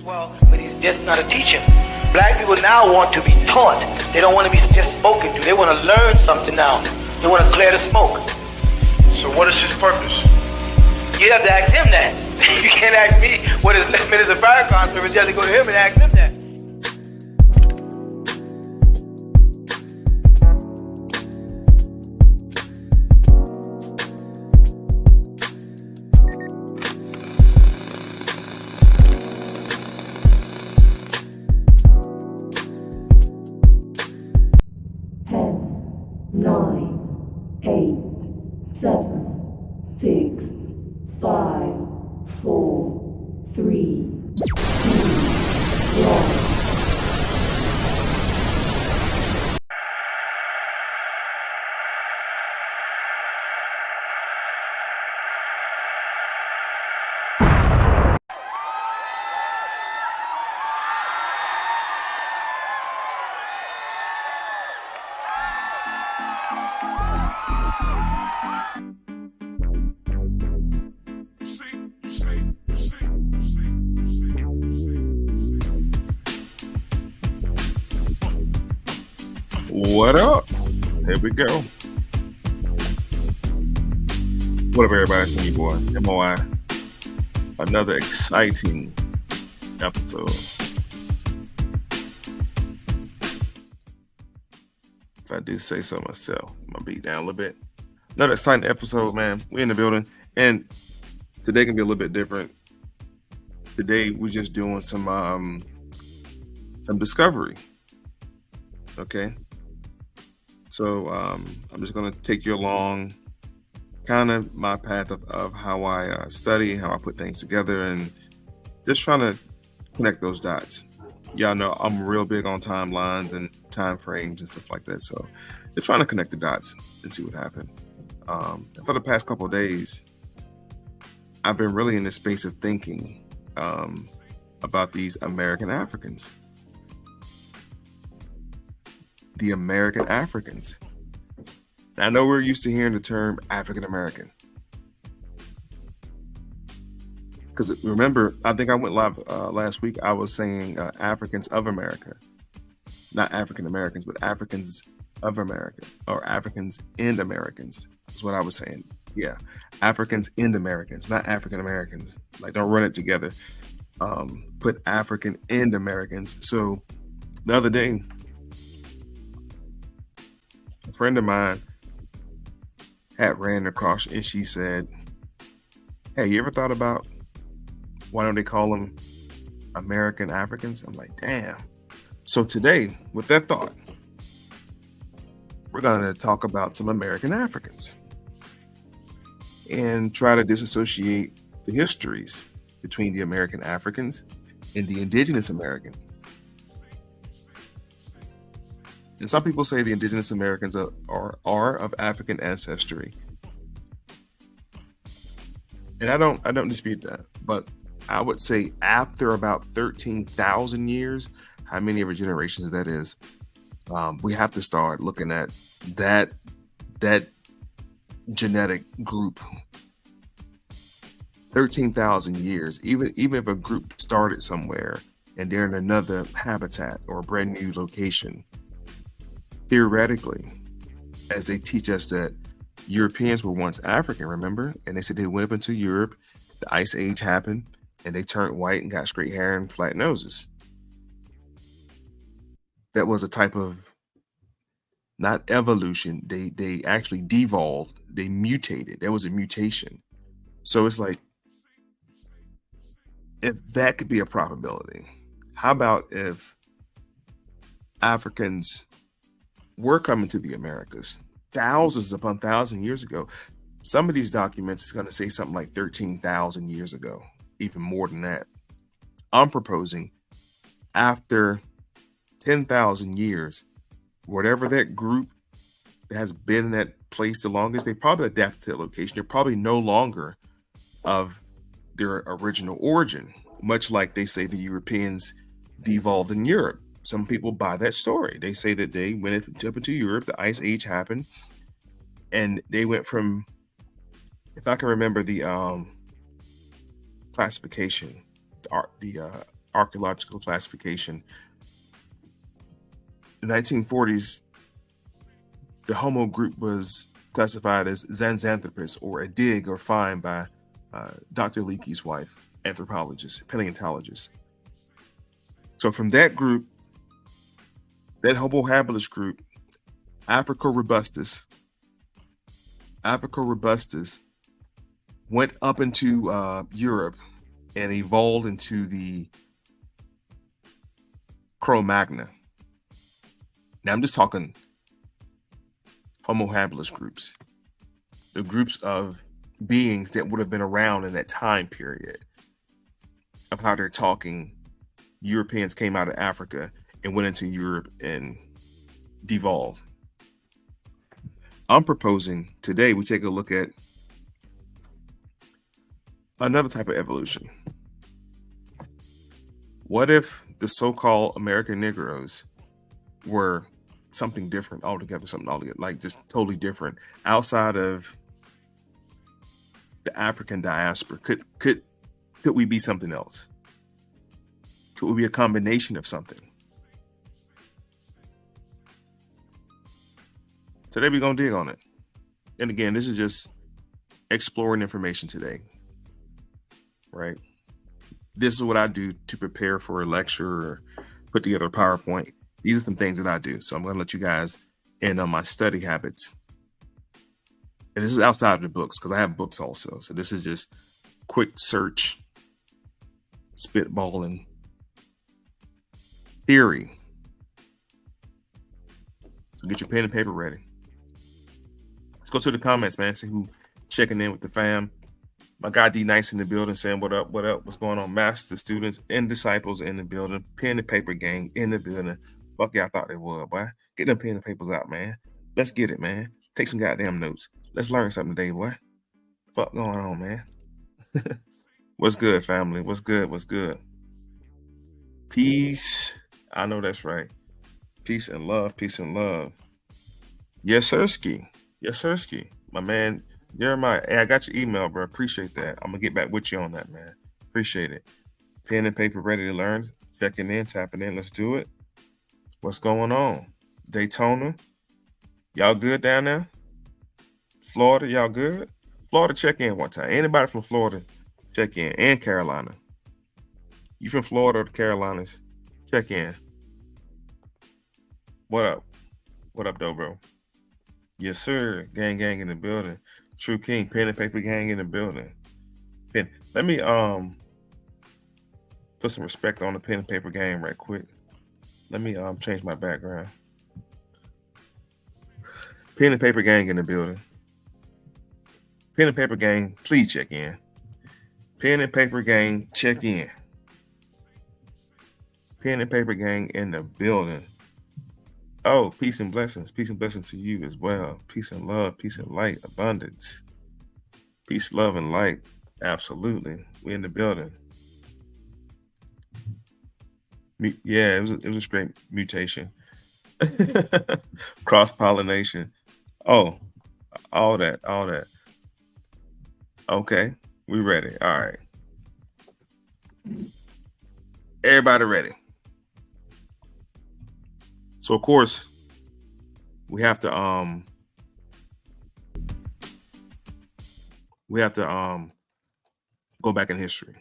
Well, but he's just not a teacher. Black people now want to be taught. They don't want to be just spoken to. They want to learn something now. They want to clear the smoke. So what is his purpose? You have to ask him that. You can't ask me what his minutes of fire conference. You have to go to him and ask him that. What up? Here we go. What up, everybody? It's me, boy, M.O.I. Another exciting episode. If I do say so myself, I'm gonna beat down a little bit. Another exciting episode, man. We in the building, and today can be a little bit different. Today we're just doing some discovery. Okay. So I'm just going to take you along kind of my path of how I study, how I put things together, and just trying to connect those dots. Y'all know I'm real big on timelines and time frames and stuff like that. So just trying to connect the dots and see what happened. For the past couple of days, I've been really in the space of thinking about these American Africans. The American Africans. I know we're used to hearing the term African American. Because remember, I think I went live last week. I was saying Africans of America. Not African Americans, but Africans of America. Or Africans and Americans is what I was saying. Yeah. Africans and Americans, not African Americans. Like, don't run it together. Put African and Americans. So the other day, a friend of mine had ran across and she said, hey, you ever thought about why don't they call them American Africans? I'm like, damn. So today, with that thought, we're going to talk about some American Africans and try to disassociate the histories between the American Africans and the indigenous Americans. And some people say the indigenous Americans are of African ancestry. And I don't dispute that. But I would say after about 13,000 years, how many of our generations that is, we have to start looking at that genetic group. 13,000 years, even if a group started somewhere and they're in another habitat or a brand new location, theoretically, as they teach us that Europeans were once African, remember? And they said they went up into Europe, the Ice Age happened, and they turned white and got straight hair and flat noses. That was a type of not evolution. They actually devolved. They mutated. There was a mutation. So it's like, if that could be a probability, how about if Africans were coming to the Americas thousands upon thousands years ago? Some of these documents is going to say something like 13,000 years ago, even more than that. I'm proposing after 10,000 years, whatever that group that has been in that place the longest, they probably adapted to that location. They're probably no longer of their original origin, much like they say the Europeans devolved in Europe. Some people buy that story. They say that they went up into Europe, the Ice Age happened, and they went from, if I can remember the classification, the archaeological classification, in the 1940s, the Homo group was classified as Zanzanthropus, or a dig or find by Dr. Leakey's wife, anthropologist, paleontologist. So from that group, that Homo habilis group, Africa robustus went up into Europe and evolved into the Cro-Magnon. Now I'm just talking Homo habilis groups, the groups of beings that would have been around in that time period of how they're talking. Europeans came out of Africa and went into Europe and devolved. I'm proposing today we take a look at another type of evolution. What if the so-called American Negroes were something different altogether, like just totally different outside of the African diaspora? Could we be something else? Could we be a combination of something? Today we're gonna dig on it. And again, this is just exploring information today, right? This is what I do to prepare for a lecture or put together a PowerPoint. These are some things that I do. So I'm going to let you guys in on my study habits. And this is outside of the books, because I have books also. So this is just quick search, spitballing, theory. So get your pen and paper ready. Let's go to the comments, man. See who checking in with the fam. My guy D Nice in the building saying, what up, what's going on? Master students and disciples in the building. Pen and paper gang in the building. Fuck yeah, I thought they would, boy. Get them pen and papers out, man. Let's get it, man. Take some goddamn notes. Let's learn something today, boy. Fuck going on, man? What's good, family? What's good? Peace. I know that's right. Peace and love. Yes, sirski. My man, Jeremiah. Hey, I got your email, bro. Appreciate that. I'm gonna get back with you on that, man. Appreciate it. Pen and paper ready to learn. Checking in, tapping in. Let's do it. What's going on? Daytona. Y'all good down there? Florida, y'all good? Florida, check in one time. Anybody from Florida, check in. And Carolina. You from Florida or the Carolinas? Check in. What up? What up, though, bro? Yes, sir. Gang in the building. True King, pen and paper gang in the building. Let me put some respect on the pen and paper gang right quick. Let me change my background. Pen and paper gang in the building. Pen and paper gang, please check in. Pen and paper gang, check in. Pen and paper gang in the building. Oh, peace and blessings. Peace and blessings to you as well. Peace and love, peace and light, abundance. Peace, love, and light. Absolutely. We in the building. Yeah, it was a straight mutation. Cross-pollination. Oh, all that. Okay, we ready. All right. Everybody ready. So of course, we have to go back in history.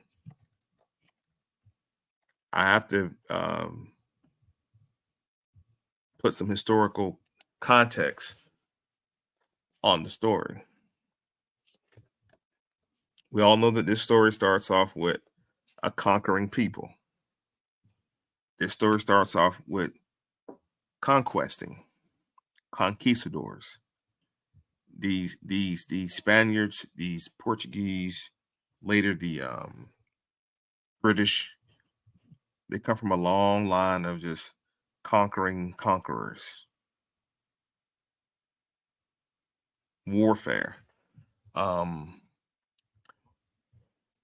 I have to put some historical context on the story. We all know that this story starts off with a conquering people. This story starts off with conquesting, conquistadors. These Spaniards, these Portuguese, later the British, they come from a long line of just conquering conquerors. Warfare.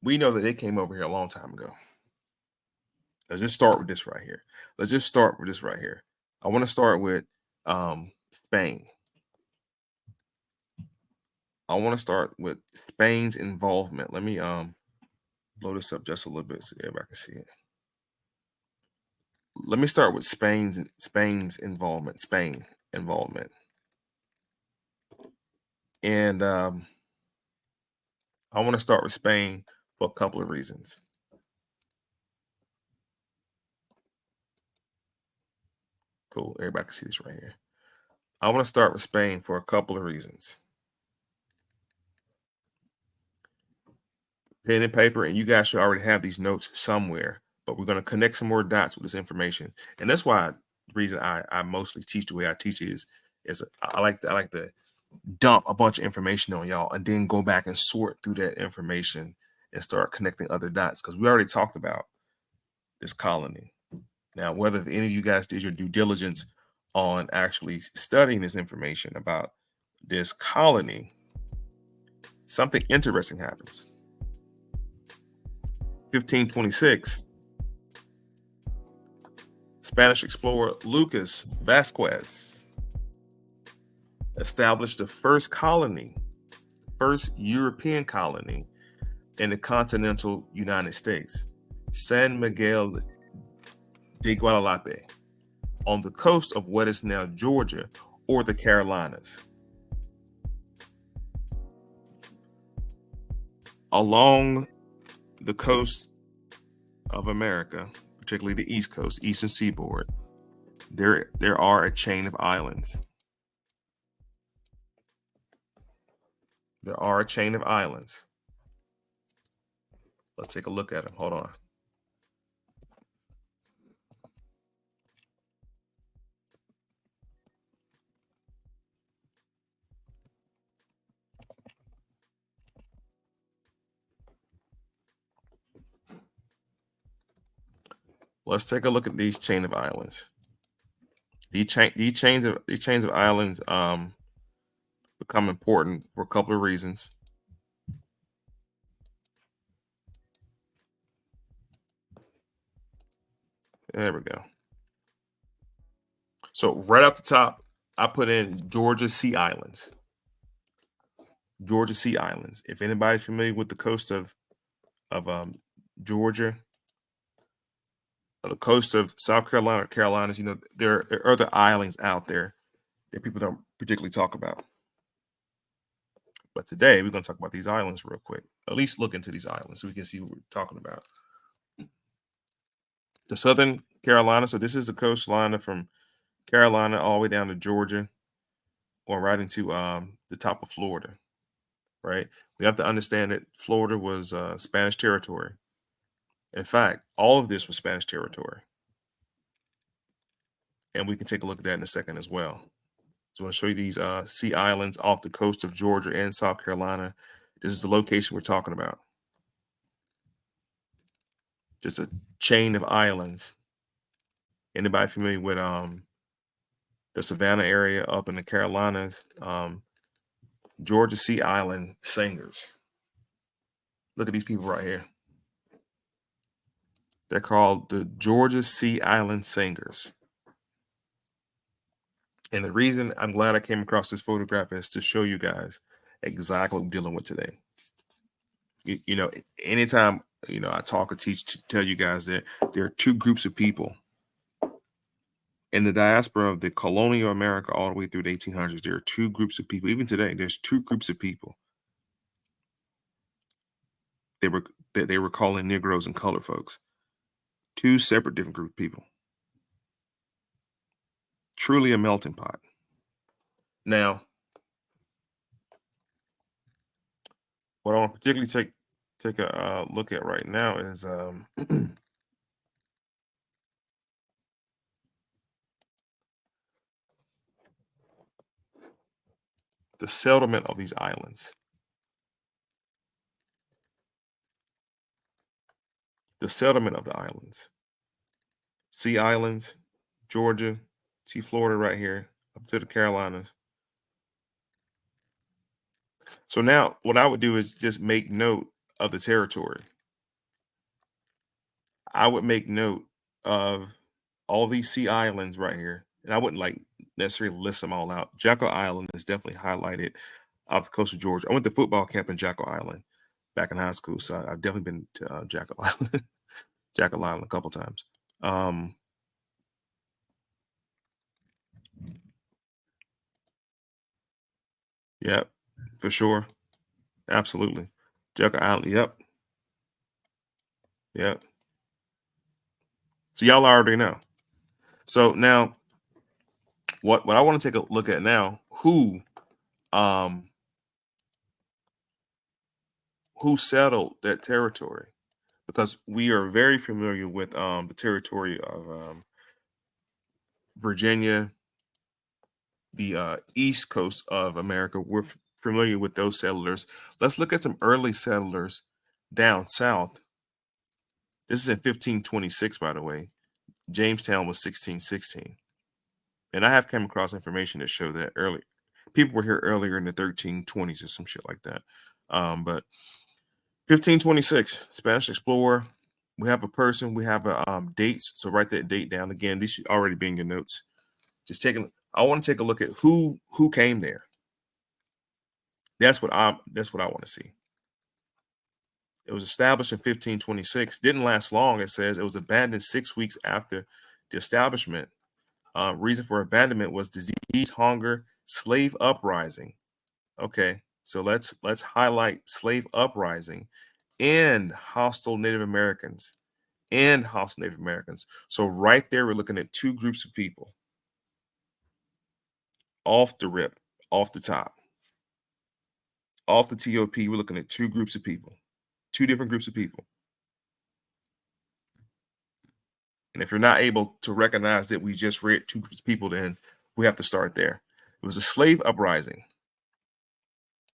We know that they came over here a long time ago. Let's just start with this right here. I want to start with Spain. I want to start with Spain's involvement. Let me blow this up just a little bit so everybody can see it. Let me start with Spain's involvement. Spain involvement. And I want to start with Spain for a couple of reasons. Cool. Everybody can see this right here. I want to start with Spain for a couple of reasons. Pen and paper, and you guys should already have these notes somewhere, but we're going to connect some more dots with this information. And that's why the reason I mostly teach the way I teach is I like to dump a bunch of information on y'all and then go back and sort through that information and start connecting other dots, because we already talked about this colony. Now, whether any of you guys did your due diligence on actually studying this information about this colony, something interesting happens. 1526, Spanish explorer Lucas Vasquez established the first colony, first European colony in the continental United States, San Miguel de Guadalupe, on the coast of what is now Georgia or the Carolinas. Along the coast of America, particularly the East Coast, Eastern Seaboard, there are a chain of islands. There are a chain of islands. Let's take a look at them. Hold on. Let's take a look at these chain of islands. These chains of islands become important for a couple of reasons. There we go. So right off the top, I put in Georgia Sea Islands. Georgia Sea Islands. If anybody's familiar with the coast of Georgia, the coast of South Carolina or Carolinas, you know, there are other islands out there that people don't particularly talk about. But today we're going to talk about these islands real quick. At least look into these islands so we can see what we're talking about. The Southern Carolina. So this is the coastline from Carolina all the way down to Georgia, going right into the top of Florida. Right. We have to understand that Florida was Spanish territory. In fact, all of this was Spanish territory. And we can take a look at that in a second as well. So I'm going to show you these sea islands off the coast of Georgia and South Carolina. This is the location we're talking about. Just a chain of islands. Anybody familiar with the Savannah area up in the Carolinas? Georgia Sea Island singers. Look at these people right here. They're called the Georgia Sea Island Singers. And the reason I'm glad I came across this photograph is to show you guys exactly what we're dealing with today. You know, anytime, you know, I talk or teach to tell you guys that there are two groups of people in the diaspora of the colonial America all the way through the 1800s. There are two groups of people. Even today, there's two groups of people. They were calling Negroes and colored folks. Two separate different group of people. Truly a melting pot. Now, what I want to particularly take a look at right now is the settlement of these islands. The settlement of the islands. Sea islands, Georgia, see Florida right here, up to the Carolinas. So now what I would do is just make note of the territory. I would make note of all these sea islands right here. And I wouldn't like necessarily list them all out. Jekyll Island is definitely highlighted off the coast of Georgia. I went to football camp in Jekyll Island back in high school. So I've definitely been to Jekyll Island, Jekyll Island a couple times. Yep, for sure. Absolutely. Jekyll Island. Yep. Yep. So y'all already know. So now what I want to take a look at now, um who settled that territory, because we are very familiar with the territory of Virginia, the east coast of America. We're familiar with those settlers. Let's look at some early settlers down south. This is in 1526, by the way. Jamestown was 1616. And I have come across information that show that early people were here earlier in the 1320s or some shit like that. But 1526, Spanish explorer. We have a person, we have a dates. So write that date down. Again, these should already be in your notes. Just taking, I want to take a look at who came there. That's what I want to see. It was established in 1526. Didn't last long. It says it was abandoned 6 weeks after the establishment. Reason for abandonment was disease, hunger, slave uprising. Okay, so let's highlight slave uprising and hostile Native Americans. So right there, we're looking at two groups of people. Off the rip, off the top, off the TOP, we're looking at two groups of people, two different groups of people. And if you're not able to recognize that we just read two groups of people, then we have to start there. It was a slave uprising.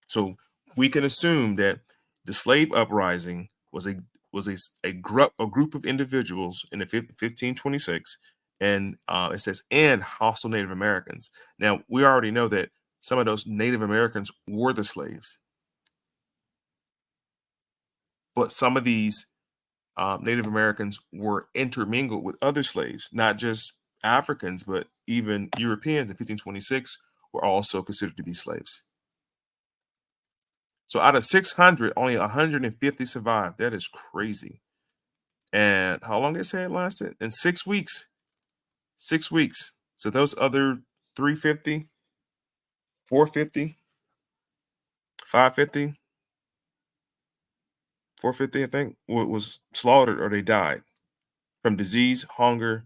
So we can assume that the slave uprising was a group of individuals in the 1526, and it says and hostile Native Americans. Now we already know that some of those Native Americans were the slaves, but some of these Native Americans were intermingled with other slaves, not just Africans, but even Europeans in 1526 were also considered to be slaves. So out of 600, only 150 survived. That is crazy. And how long they say it lasted? In 6 weeks. 6 weeks. So those other 350, 450, 550, 450, I think, was slaughtered or they died from disease, hunger,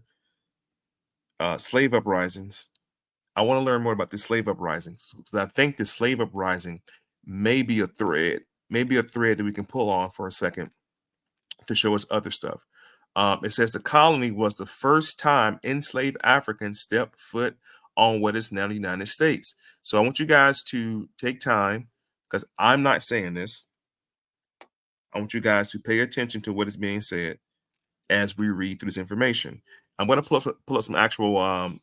slave uprisings. I want to learn more about the slave uprisings because I think the slave uprising may be a thread that we can pull on for a second to show us other stuff. It says the colony was the first time enslaved Africans stepped foot on what is now the United States. So I want you guys to take time, because I'm not saying this. I want you guys to pay attention to what is being said as we read through this information. I'm going to pull up some actual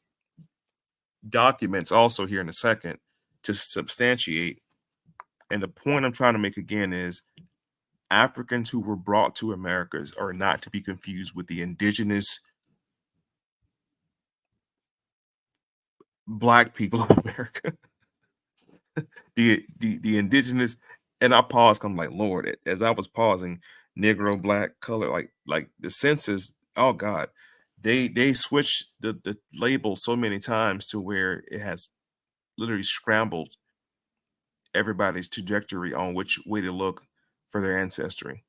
documents also here in a second to substantiate. And the point I'm trying to make again is Africans who were brought to Americas are not to be confused with the indigenous Black people of America. the indigenous, and I paused. I'm like, Lord, as I was pausing, Negro, Black, color, like the census. Oh God, they switched the label so many times to where it has literally scrambled everybody's trajectory on which way to look for their ancestry.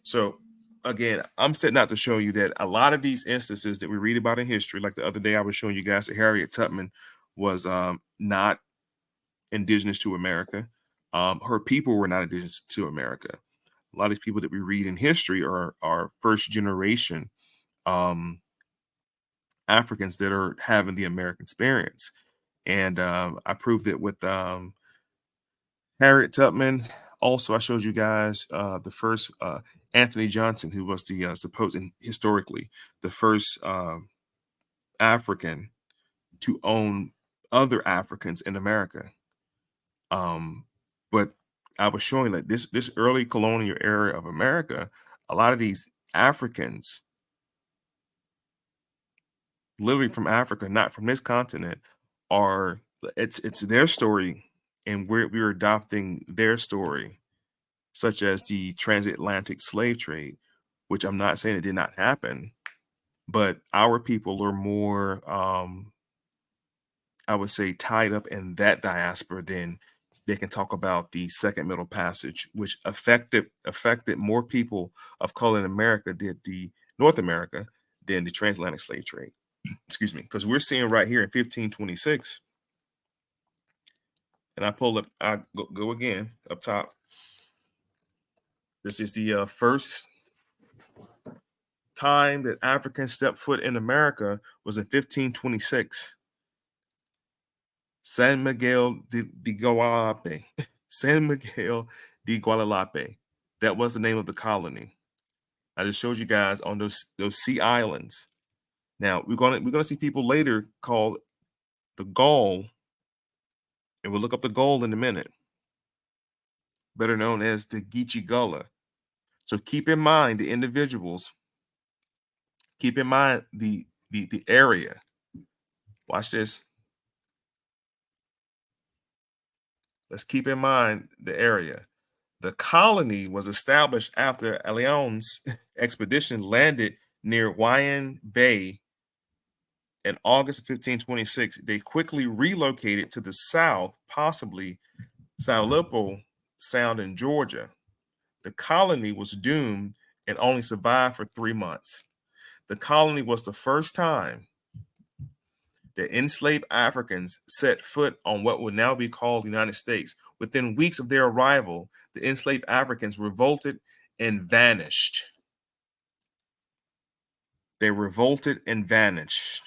So again, I'm setting out to show you that a lot of these instances that we read about in history, like the other day I was showing you guys that Harriet Tubman was not indigenous to America. Her people were not indigenous to America. A lot of these people that we read in history are first generation Africans that are having the American experience. And I proved it with Harriet Tubman. Also, I showed you guys the first Anthony Johnson, who was the supposed, historically, the first African to own other Africans in America. But I was showing that this early colonial era of America, a lot of these Africans, literally from Africa, not from this continent, are it's their story, and we're adopting their story, such as the transatlantic slave trade, which I'm not saying it did not happen, but our people are more, I would say, tied up in that diaspora than they can talk about the Second Middle Passage, which affected more people of color in America did the North America than the transatlantic slave trade. Excuse me, because we're seeing right here in 1526, and I go again up top. This is the first time that Africans stepped foot in America was in 1526. San Miguel de Guadalupe. San Miguel de Guadalupe. That was the name of the colony. I just showed you guys on those sea islands. Now we're gonna see people later called the Gaul, and we'll look up the Gaul in a minute. Better known as the Geechee Gullah. So keep in mind the individuals. Keep in mind the area. Watch this. Let's keep in mind the area. The colony was established after Leon's expedition landed near Huayan Bay in August of 1526. They quickly relocated to the south, possibly Saulipo Sound in Georgia. The colony was doomed and only survived for 3 months. The colony was the first time that enslaved Africans set foot on what would now be called the United States. Within weeks of their arrival, the enslaved Africans revolted and vanished. They revolted and vanished.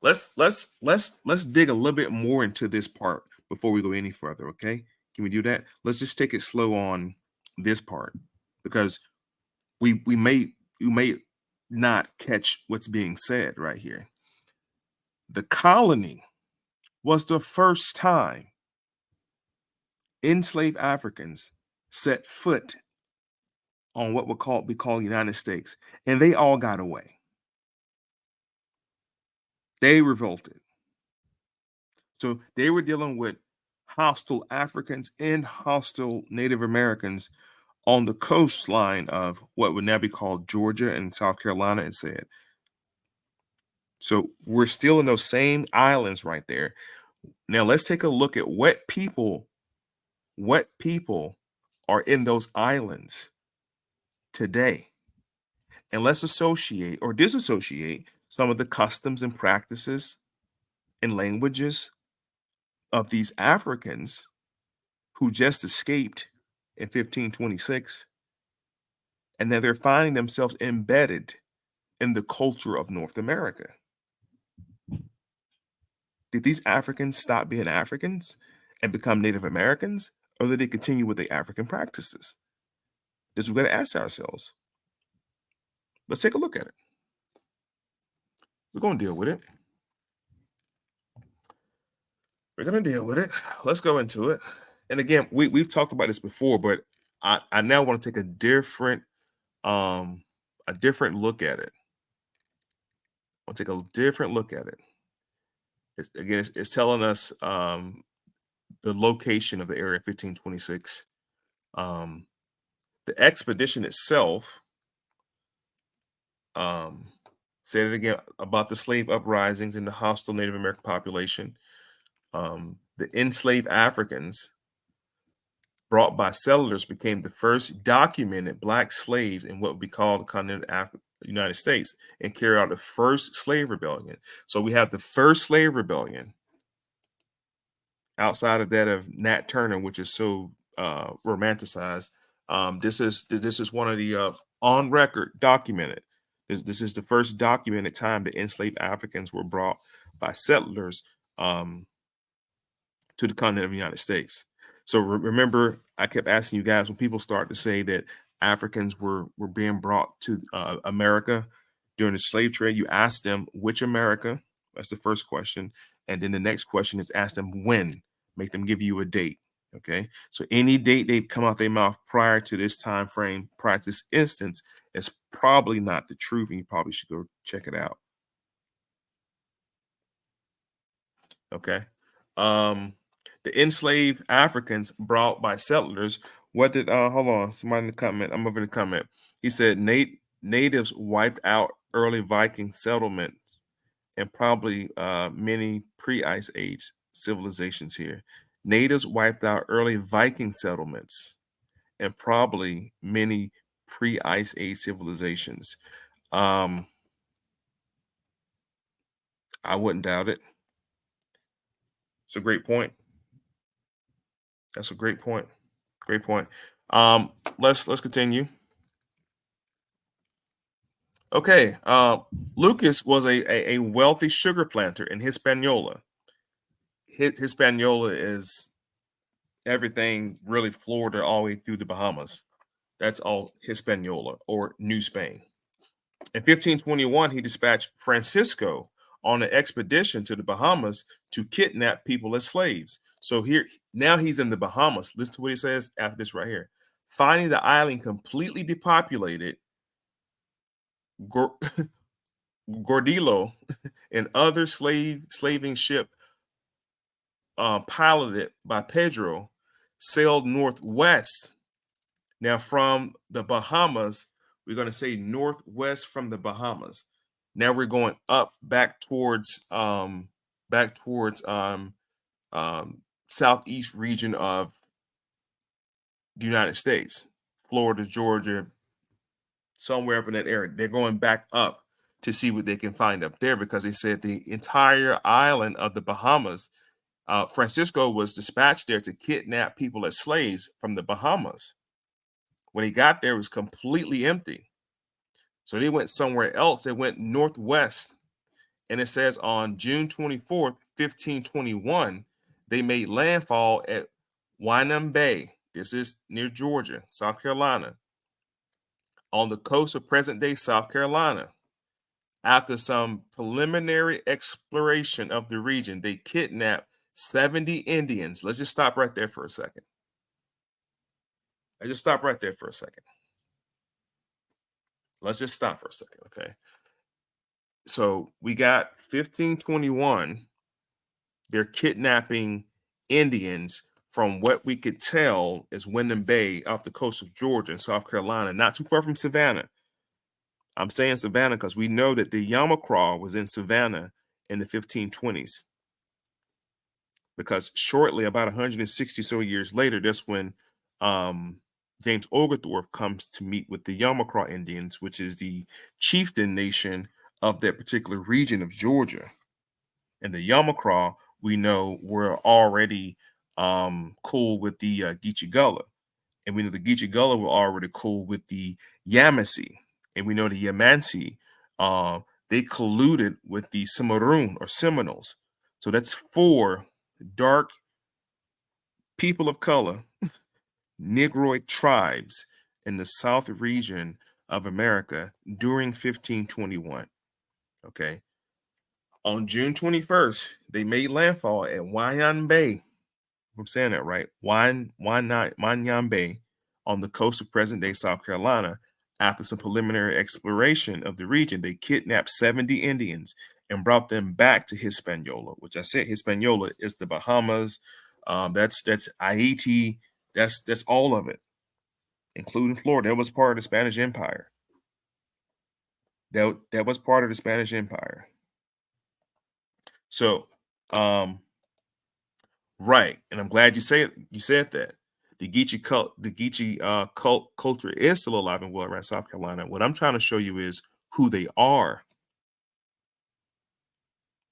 Let's dig a little bit more into this part before we go any further, okay? Can we do that? Let's just take it slow on this part, because we may not catch what's being said right here. The colony was the first time enslaved Africans set foot on what would be called the United States, and they all got away. They revolted. So they were dealing with hostile Africans and hostile Native Americans on the coastline of what would now be called Georgia and South Carolina, it said. So we're still in those same islands right there. Now let's take a look at what people are in those islands today. And let's associate or disassociate some of the customs and practices and languages of these Africans who just escaped in 1526, and that they're finding themselves embedded in the culture of North America. Did these Africans stop being Africans and become Native Americans, or did they continue with the African practices? This is what we got to ask ourselves. Let's take a look at it. We're going to deal with it. Let's go into it. And again, we've talked about this before, but I now want to take a different look at it. I'll take a different look at it. It's telling us the location of the area 1526. The expedition itself said it again about the slave uprisings in the hostile Native American population. The enslaved Africans brought by settlers became the first documented Black slaves in what would be called the continental United States, and carried out the first slave rebellion. So we have the first slave rebellion outside of that of Nat Turner, which is so romanticized. This is one of the on record documented. This is the first documented time that enslaved Africans were brought by settlers to the continent of the United States. So remember, I kept asking you guys when people start to say that Africans were being brought to America during the slave trade, you ask them which America. That's the first question. And then the next question is ask them when. Make them give you a date. Okay. So any date they come out their mouth prior to this time frame, prior to this instance, is probably not the truth, and you probably should go check it out. Okay. The enslaved Africans brought by settlers. What did hold on, somebody in the comment. I'm moving the comment. He said natives wiped out early Viking settlements and probably many pre-ice age civilizations here. Natives wiped out early Viking settlements and probably many pre-ice age civilizations. I wouldn't doubt it. It's a great point. That's a great point. Great point. Let's continue. Okay. Lucas was a wealthy sugar planter in Hispaniola. Hispaniola is everything really Florida all the way through the Bahamas. That's all Hispaniola or New Spain. In 1521, he dispatched Francisco on an expedition to the Bahamas to kidnap people as slaves. So here, now he's in the Bahamas. Listen to what he says after this right here. Finding the island completely depopulated, Gordillo and other slaving ship piloted by Pedro sailed northwest. Now from the Bahamas, we're going to say northwest from the Bahamas. Now we're going up back towards southeast region of the United States, Florida, Georgia, somewhere up in that area. They're going back up to see what they can find up there because they said the entire island of the Bahamas, Francisco was dispatched there to kidnap people as slaves from the Bahamas. When he got there, it was completely empty. So they went somewhere else. They went northwest. And it says on June 24th, 1521, they made landfall at Wynam Bay. This is near Georgia, South Carolina, on the coast of present-day South Carolina. After some preliminary exploration of the region, they kidnapped 70 Indians. Let's just stop right there for a second. Let's just stop right there for a second. Let's just stop for a second, okay? So we got 1521. They're kidnapping Indians from what we could tell is Windham Bay off the coast of Georgia and South Carolina, not too far from Savannah. I'm saying Savannah because we know that the Yamacraw was in Savannah in the 1520s. Because shortly, about 160 so years later, that's when James Oglethorpe comes to meet with the Yamacraw Indians, which is the chieftain nation of that particular region of Georgia. And the Yamacraw, we know, were already cool with the Geechee Gullah. And we know the Geechee Gullah were already cool with the Yamasee. And we know the Yamasee, they colluded with the Cimarron or Seminoles. So that's 4 dark people of color, Negroid tribes in the South region of America during 1521. Okay. On June 21st, they made landfall at Wynam Bay. I'm saying that right. Wynam Bay on the coast of present-day South Carolina. After some preliminary exploration of the region, they kidnapped 70 Indians and brought them back to Hispaniola, which I said Hispaniola is the Bahamas. That's Haiti. That's all of it, including Florida. That was part of the Spanish Empire. That was part of the Spanish Empire. So, right, and I'm glad you said that. The Geechee culture is still alive and well around South Carolina. What I'm trying to show you is who they are.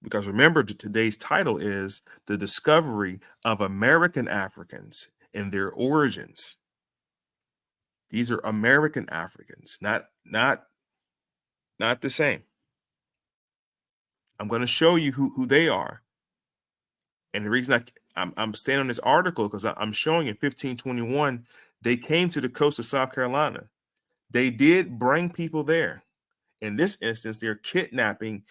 Because remember, today's title is The Discovery of American Africans and Their Origins. These are American Africans, not the same. I'm going to show you who they are. And the reason I'm staying on this article because I'm showing in 1521 they came to the coast of South Carolina. They did bring people there. In this instance, they're kidnapping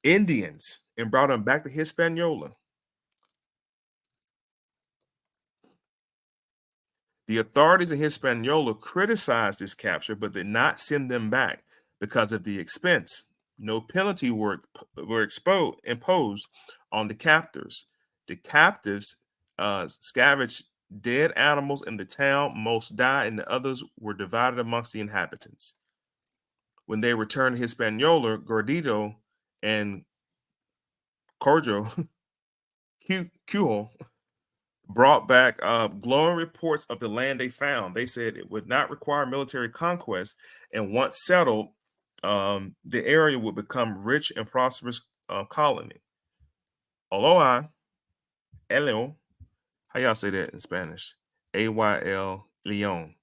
Indians and brought them back to Hispaniola. The authorities in Hispaniola criticized this capture, but did not send them back because of the expense. No penalty were imposed on the captors. The captives scavenged dead animals in the town. Most died, and the others were divided amongst the inhabitants. When they returned to Hispaniola, Gordito and Corjo Cujo brought back glowing reports of the land they found. They said it would not require military conquest, and once settled, the area would become rich and prosperous colony. Aloha, Elio, how y'all say that in Spanish? A-Y-L, Leon,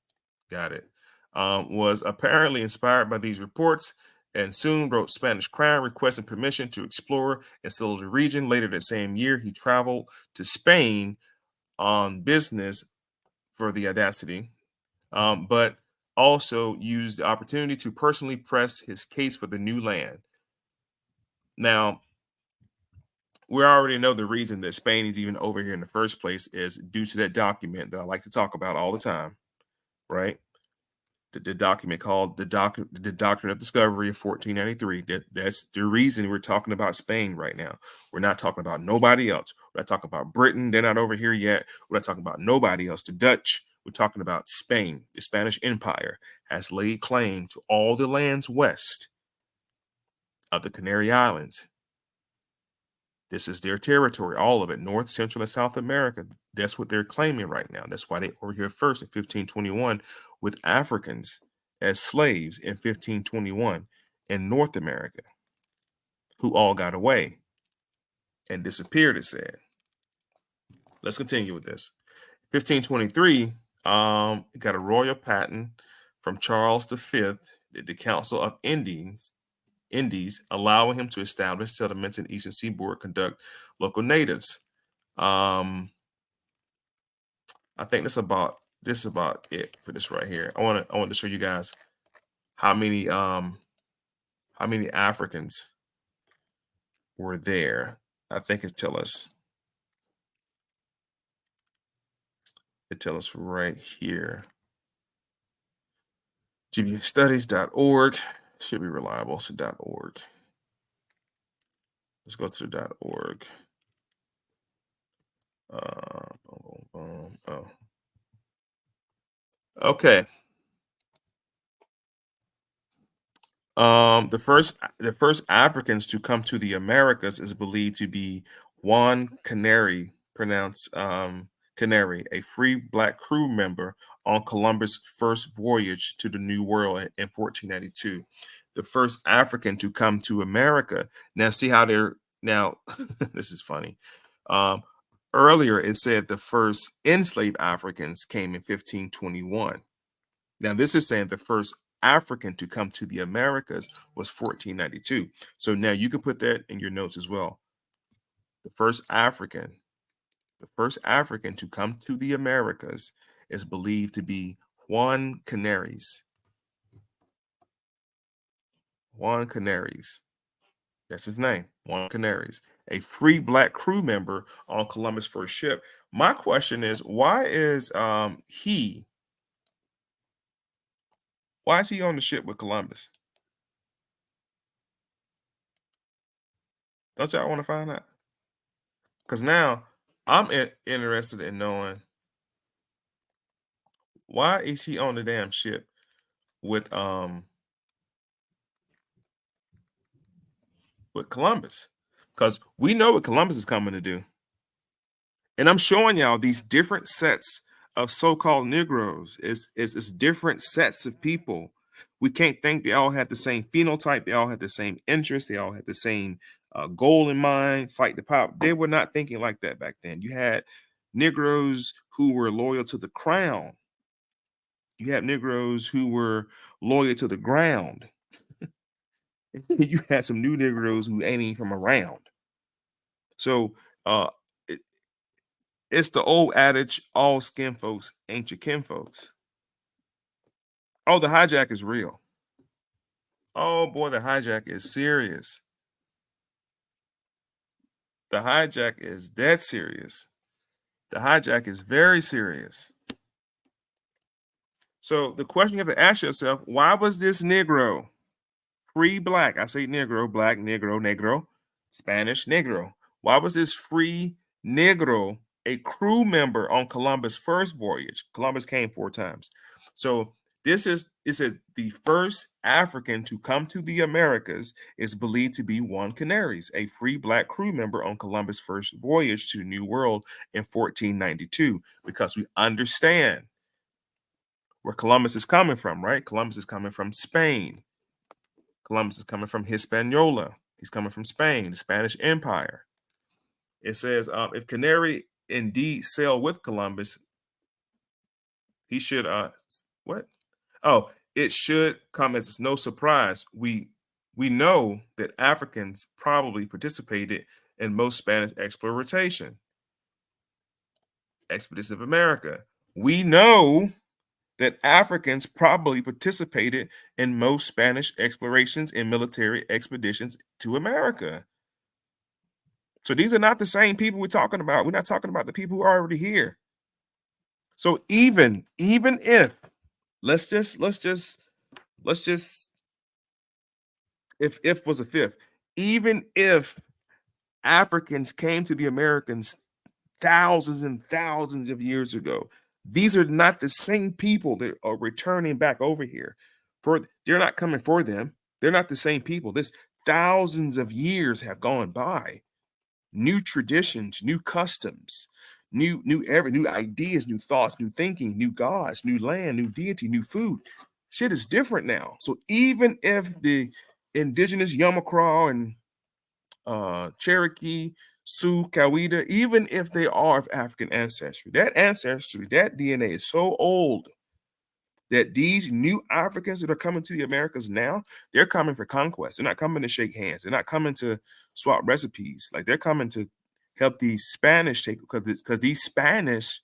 got it. Was apparently inspired by these reports and soon wrote Spanish crown requesting permission to explore and settle the region. Later that same year, he traveled to Spain on business for the audacity, but also used the opportunity to personally press his case for the new land. Now, we already know the reason that Spain is even over here in the first place is due to that document that I like to talk about all the time, right? The document called the Doctrine of Discovery of 1493. That's the reason we're talking about Spain right now. We're not talking about nobody else. We're not talking about Britain. They're not over here yet. We're not talking about nobody else. The Dutch. We're talking about Spain. The Spanish Empire has laid claim to all the lands west of the Canary Islands. This is their territory, all of it, North, Central, and South America. That's what they're claiming right now. That's why they were here first in 1521 with Africans as slaves in 1521 in North America, who all got away and disappeared, it said. Let's continue with this. 1523, got a royal patent from Charles V, the Council of Indies, allowing him to establish settlements in Eastern Seaboard, conduct local natives. I think this is about it for this right here. I want to show you guys how many Africans were there. I think it tells us right here. gbstudies.org should be reliable. So .org. Let's go to the .org. Oh, okay. The first Africans to come to the Americas is believed to be Juan Canary, pronounced Canary, a free black crew member on Columbus' first voyage to the New World in 1492. The first African to come to America. Now, see how they're now. This is funny. Earlier, it said the first enslaved Africans came in 1521. Now, this is saying the first African to come to the Americas was 1492. So now you can put that in your notes as well. The first African to come to the Americas is believed to be Juan Canaries. Juan Canaries. That's his name, Juan Canaries, a free black crew member on Columbus' first ship. My question is, why is he on the ship with Columbus? Don't y'all want to find out? Because now I'm interested in knowing, why is he on the damn ship with Columbus? Because we know what Columbus is coming to do. And I'm showing y'all these different sets of so-called Negroes. It's different sets of people We can't think they all had the same phenotype. They all had the same interests. They all had the same goal in mind, fight the power. They were not thinking like that back then. You had Negroes who were loyal to the crown. You had Negroes who were loyal to the ground. You had some new Negroes who ain't even from around. So uh, it, it's the old adage, all skin folks ain't your kin folks. Oh, the hijack is real. Oh boy, the hijack is serious. The hijack is dead serious. The hijack is very serious. So the question you have to ask yourself, why was this Negro free black? I say Negro, black, Negro, Negro, Spanish, Negro. Why was this free Negro a crew member on Columbus' first voyage? Columbus came 4 times. So this is the first African to come to the Americas is believed to be Juan Canaries, a free black crew member on Columbus' first voyage to the New World in 1492, because we understand where Columbus is coming from, right? Columbus is coming from Spain. Columbus is coming from Hispaniola. He's coming from Spain, the Spanish Empire. It says, if Canary indeed sailed with Columbus, he should, what? Oh, it should come as no surprise. We know that Africans probably participated in most Spanish exploration, Expeditions of America. We know that Africans probably participated in most Spanish explorations and military expeditions to America. So these are not the same people we're talking about. We're not talking about the people who are already here. So even if let's just if was a fifth, even if Africans came to the Americans thousands and thousands of years ago, these are not the same people that are returning back over here. They're not coming for them. They're not the same people. This thousands of years have gone by. New traditions, new customs, new ideas, new thoughts, new thinking, new gods, new land, new deity, new food. Shit is different now. So even if the indigenous Yamakra and Cherokee, Sioux, Coweta, even if they are of African ancestry, that DNA is so old that these new Africans that are coming to the Americas now, they're coming for conquest. They're not coming to shake hands. They're not coming to swap recipes. Like, they're coming to help these Spanish take, because these Spaniards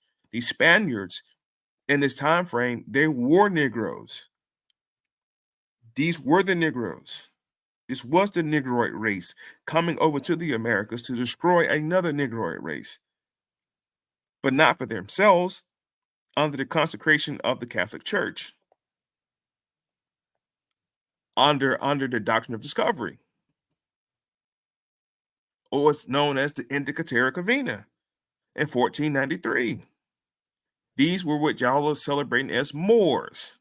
in this time frame, they were Negroes. These were the Negroes. This was the Negroid race coming over to the Americas to destroy another Negroid race, but not for themselves, under the consecration of the Catholic Church, under the doctrine of discovery, or it's known as the Indica Terra Covina in 1493. These were what y'all are celebrating as Moors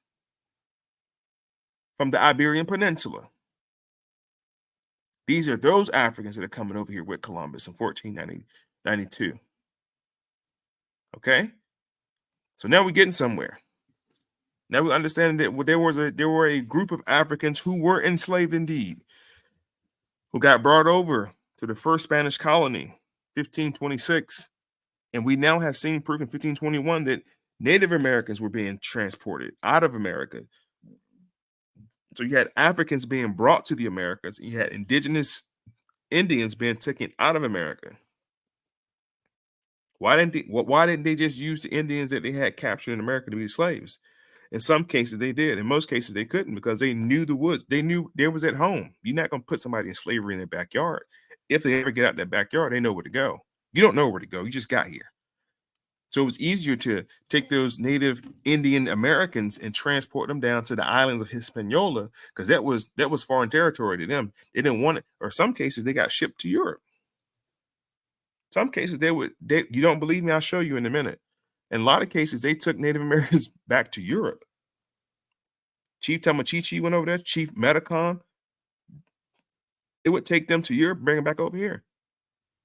from the Iberian Peninsula. These are those Africans that are coming over here with Columbus in 1492. Okay? So now we're getting somewhere. Now we understand that there were a group of Africans who were enslaved indeed, who got brought over to the first Spanish colony, 1526. And we now have seen proof in 1521 that Native Americans were being transported out of America. So you had Africans being brought to the Americas, and you had indigenous Indians being taken out of America. Why didn't they just use the Indians that they had captured in America to be slaves? In some cases they did. In most cases they couldn't, because they knew the woods. They knew they was at home. You're not going to put somebody in slavery in their backyard. If they ever get out that backyard, they know where to go. You don't know where to go. You just got here. So it was easier to take those native Indian Americans and transport them down to the islands of Hispaniola, because that was foreign territory to them. They didn't want it, or some cases they got shipped to Europe. Some cases you don't believe me, I'll show you in a minute. In a lot of cases, they took Native Americans back to Europe. Chief Tamachichi went over there, Chief Metacon. It would take them to Europe, bring them back over here.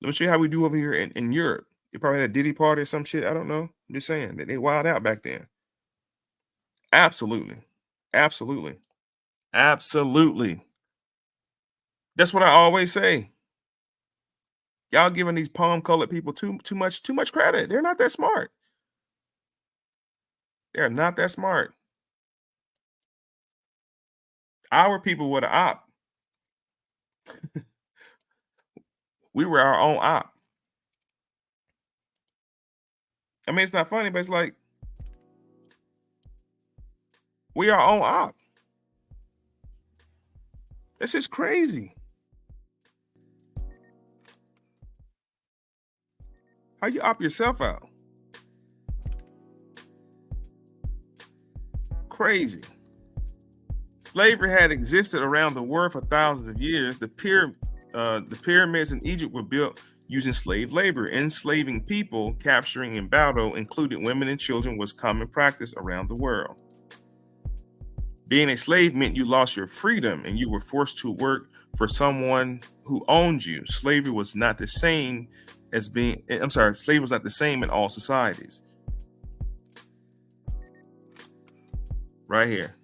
Let me show you how we do over here in Europe. You probably had a Diddy party or some shit. I don't know. I'm just saying that they wild out back then. Absolutely. Absolutely. Absolutely. That's what I always say. Y'all giving these palm colored people too much credit. They're not that smart. They're not that smart. Our people were the op. We were our own op. I mean, it's not funny, but it's like we are our own op. This is crazy. How you op yourself out? Crazy. Slavery had existed around the world for thousands of years. The pyramids in Egypt were built using slave labor. Enslaving people, capturing in battle, including women and children, was common practice around the world. Being a slave meant you lost your freedom and you were forced to work for someone who owned you. Slavery was not the same slavery was not the same in all societies. Right here.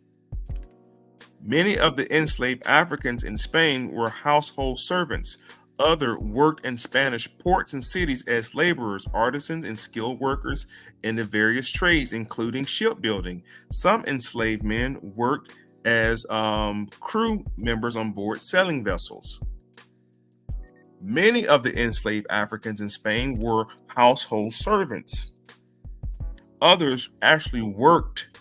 Many of the enslaved Africans in Spain were household servants. Others worked in Spanish ports and cities as laborers, artisans, and skilled workers in the various trades, including shipbuilding. Some enslaved men worked as crew members on board sailing vessels. Many of the enslaved Africans in Spain were household servants. Others actually worked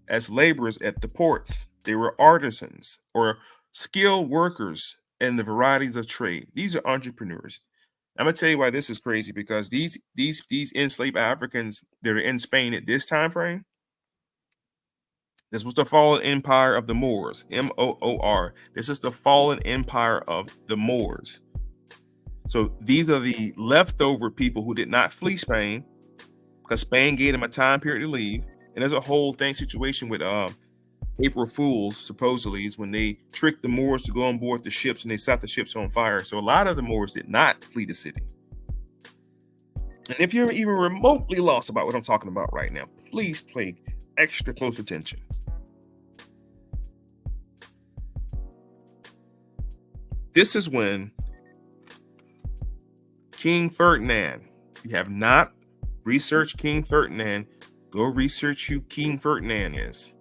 as laborers at the ports. They were artisans or skilled workers in the varieties of trade. These are entrepreneurs. I'm gonna tell you why this is crazy, because these enslaved Africans that are in Spain at this time frame, this was the fallen empire of the Moors, M-O-O-R. This is the fallen empire of the Moors. So these are the leftover people who did not flee Spain because Spain gave them a time period to leave. And there's a whole situation with April Fools, supposedly, is when they tricked the Moors to go on board the ships and they set the ships on fire. So a lot of the Moors did not flee the city. And if you're even remotely lost about what I'm talking about right now, please pay extra close attention. This is when King Ferdinand, if you have not researched King Ferdinand, go research who King Ferdinand is.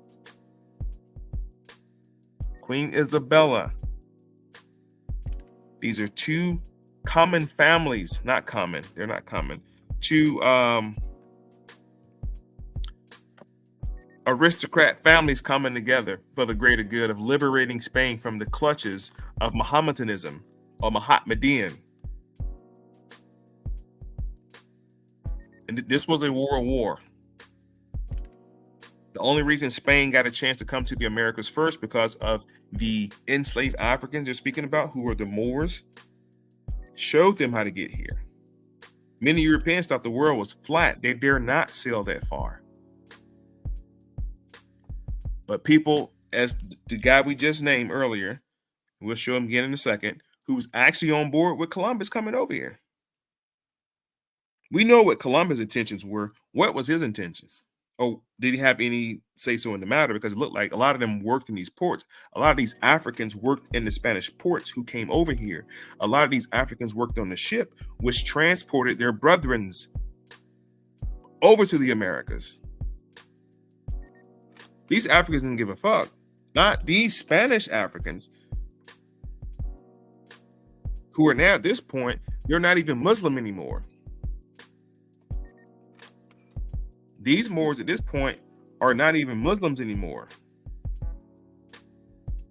Queen Isabella. These are two common families, not common, they're not common. Two aristocrat families coming together for the greater good of liberating Spain from the clutches of Mohammedanism or Mohammedan. And this was a world war. The only reason Spain got a chance to come to the Americas first because of the enslaved Africans they're speaking about, who were the Moors, showed them how to get here. Many Europeans thought the world was flat. They dare not sail that far. But people, as the guy we just named earlier, we'll show him again in a second, who's actually on board with Columbus coming over here. We know what Columbus' intentions were. What was his intentions? Oh, did he have any say-so in the matter? Because it looked like a lot of them worked in these ports. A lot of these Africans worked in the Spanish ports who came over here. A lot of these Africans worked on the ship, which transported their brethrens over to the Americas. These Africans didn't give a fuck. Not these Spanish Africans, who are now at this point, they're not even Muslim anymore. These Moors at this point are not even Muslims anymore.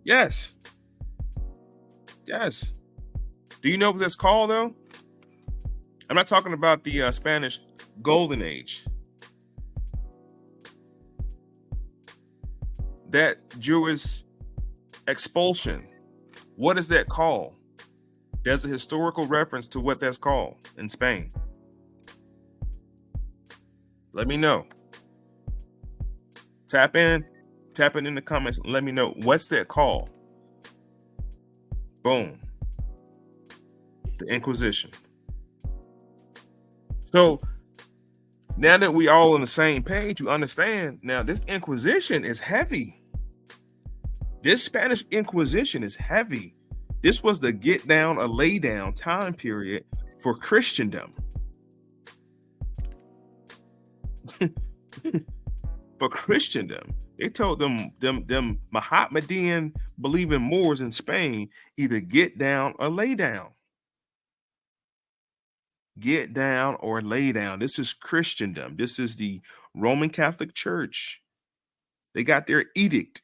Yes. Yes. Do you know what that's called, though? I'm not talking about the Spanish Golden Age. That Jewish expulsion. What is that called? There's a historical reference to what that's called in Spain. Let me know. Tap in the comments. And let me know, what's that called? Boom. The Inquisition. So now that we all on the same page, you understand now this Inquisition is heavy. This Spanish Inquisition is heavy. This was the get down or lay down time period for Christendom. For Christendom. They told them Mohammedan believing Moors in Spain either get down or lay down. Get down or lay down. This is Christendom. This is the Roman Catholic Church. They got their edict.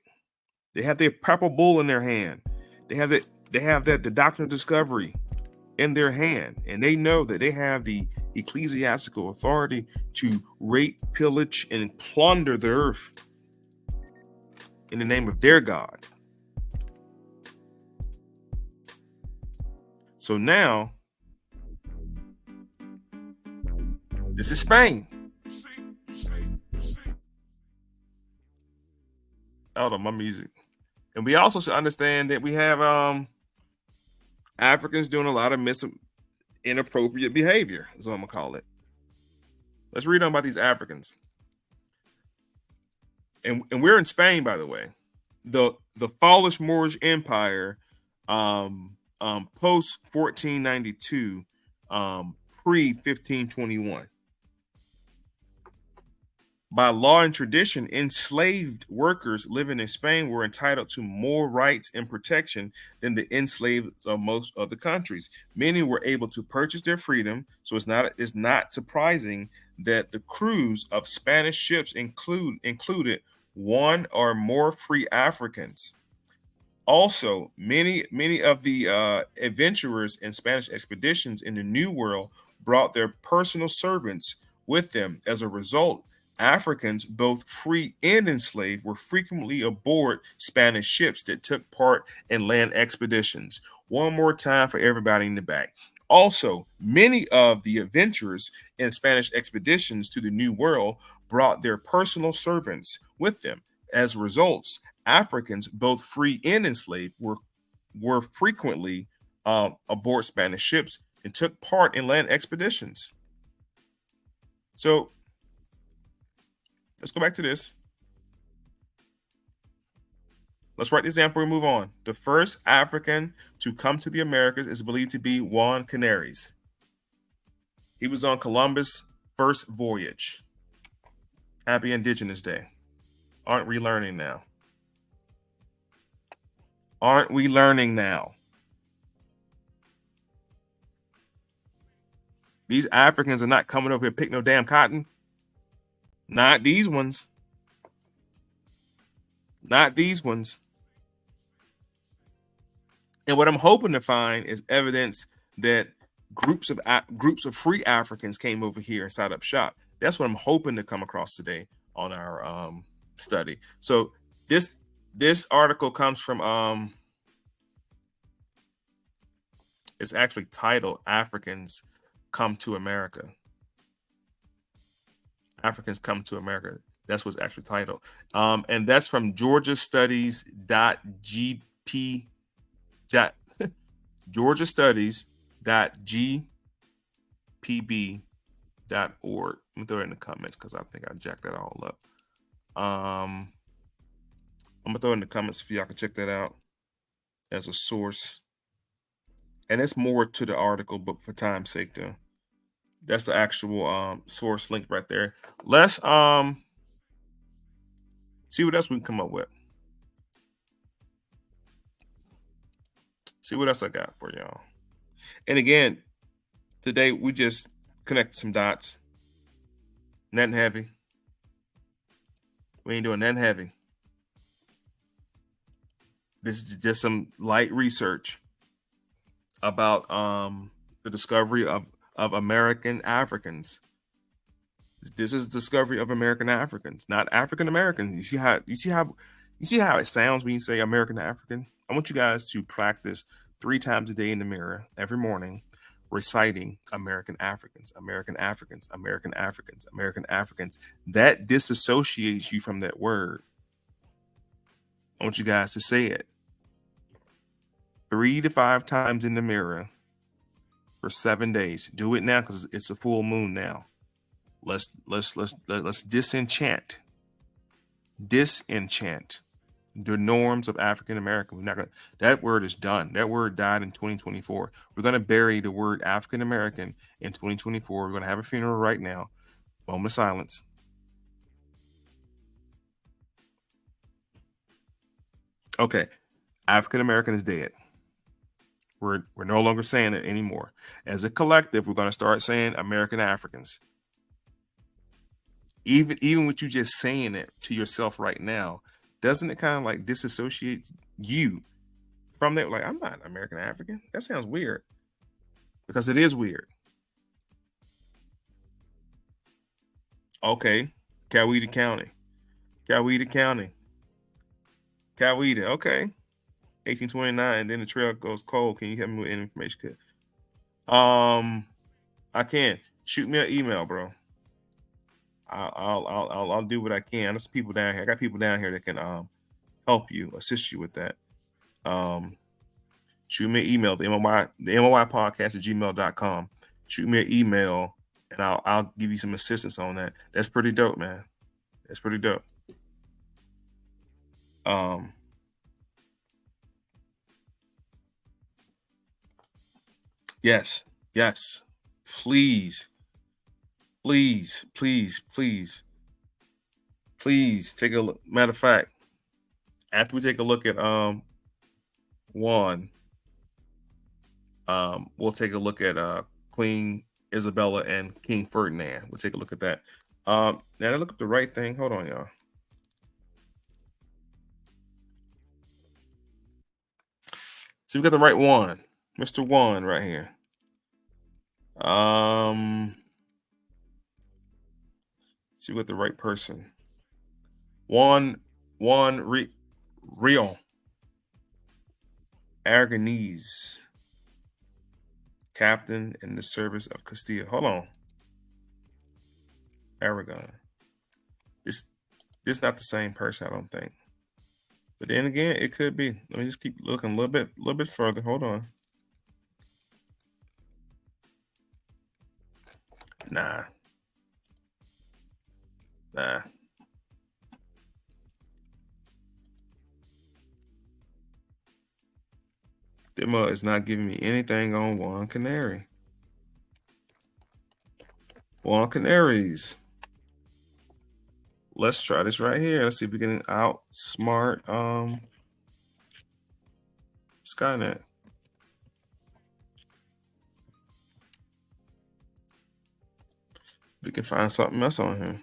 They have their papal bull in their hand. They have the doctrine of discovery in their hand, and they know that they have the ecclesiastical authority to rape, pillage, and plunder the earth in the name of their God. So now, this is Spain. Out of my music. And we also should understand that we have Africans doing a lot of inappropriate behavior, is what I'm gonna call it. Let's read on about these Africans. And we're in Spain, by the way. The fallish Moorish Empire, post 1492, pre 1521. By law and tradition, enslaved workers living in Spain were entitled to more rights and protection than the enslaved of most other countries. Many were able to purchase their freedom, so it's not surprising that the crews of Spanish ships included one or more free Africans. Also, many of the adventurers in Spanish expeditions in the New World brought their personal servants with them. As a result, Africans, both free and enslaved, were frequently aboard Spanish ships that took part in land expeditions. One more time for everybody in the back. Also, many of the adventurers in Spanish expeditions to the New World brought their personal servants with them. As a result, Africans, both free and enslaved, were frequently aboard Spanish ships and took part in land expeditions. So, let's go back to this. Let's write this down before we move on. The first African to come to the Americas is believed to be Juan Canaries. He was on Columbus' first voyage. Happy Indigenous Day. Aren't we learning now? Aren't we learning now? These Africans are not coming over here to pick no damn cotton. Not these ones. Not these ones. And what I'm hoping to find is evidence that groups of free Africans came over here and set up shop. That's what I'm hoping to come across today on our study. So this article comes from it's actually titled "Africans Come to America." Africans Come to America. That's what's actually titled. And that's from georgiastudies.gp. georgiastudies.gpb.org. Let me throw it in the comments because I think I jacked that all up. I'm gonna throw it in the comments if y'all can check that out as a source. And it's more to the article, but for time's sake, though, that's the actual source link right there. Let's see what else we can come up with. See what else I got for y'all. And again, today we just connected some dots. Nothing heavy. We ain't doing nothing heavy. This is just some light research about the discovery of American Africans. This is discovery of American Africans, not African Americans. You see how it sounds when you say American African? I want you guys to practice 3 times a day in the mirror every morning, reciting American Africans, American Africans, American Africans, American Africans. That disassociates you from that word. I want you guys to say it 3 to 5 times in the mirror for 7 days. Do it now because it's a full moon now. Let's disenchant the norms of African American. We're not gonna. That word is done. That word died in 2024. We're gonna bury the word African American in 2024. We're gonna have a funeral right now. Moment of silence. Okay, African American is dead. We're no longer saying it anymore. As a collective, we're gonna start saying American Africans. Even with you just saying it to yourself right now, doesn't it kind of like disassociate you from that? Like, I'm not American African. That sounds weird. Because it is weird. Okay. Coweta County. Coweta County. Coweta. Okay. 1829. Then the trail goes cold. Can you help me with any information? I can. Shoot me an email, bro. I'll do what I can. There's people down here. I got people down here that can help you, assist you with that. Shoot me an email, the MOI podcast at gmail.com. Shoot me an email and I'll give you some assistance on that. That's pretty dope, man. That's pretty dope. Yes. Please take a look. Matter of fact, after we take a look at one, we'll take a look at Queen Isabella and King Ferdinand. We'll take a look at that. Now I look at the right thing. Hold on, y'all. So we got the right one, Mr. One, right here. See, we got the right person. Juan Rion Aragonese, captain in the service of Castile. Hold on. Aragon. This not the same person, I don't think. But then again, it could be. Let me just keep looking a little bit further. Hold on. Nah. Demo is not giving me anything on Juan Canary. Juan Canaries. Let's try this right here. Let's see if we can outsmart Skynet. We can find something else on here.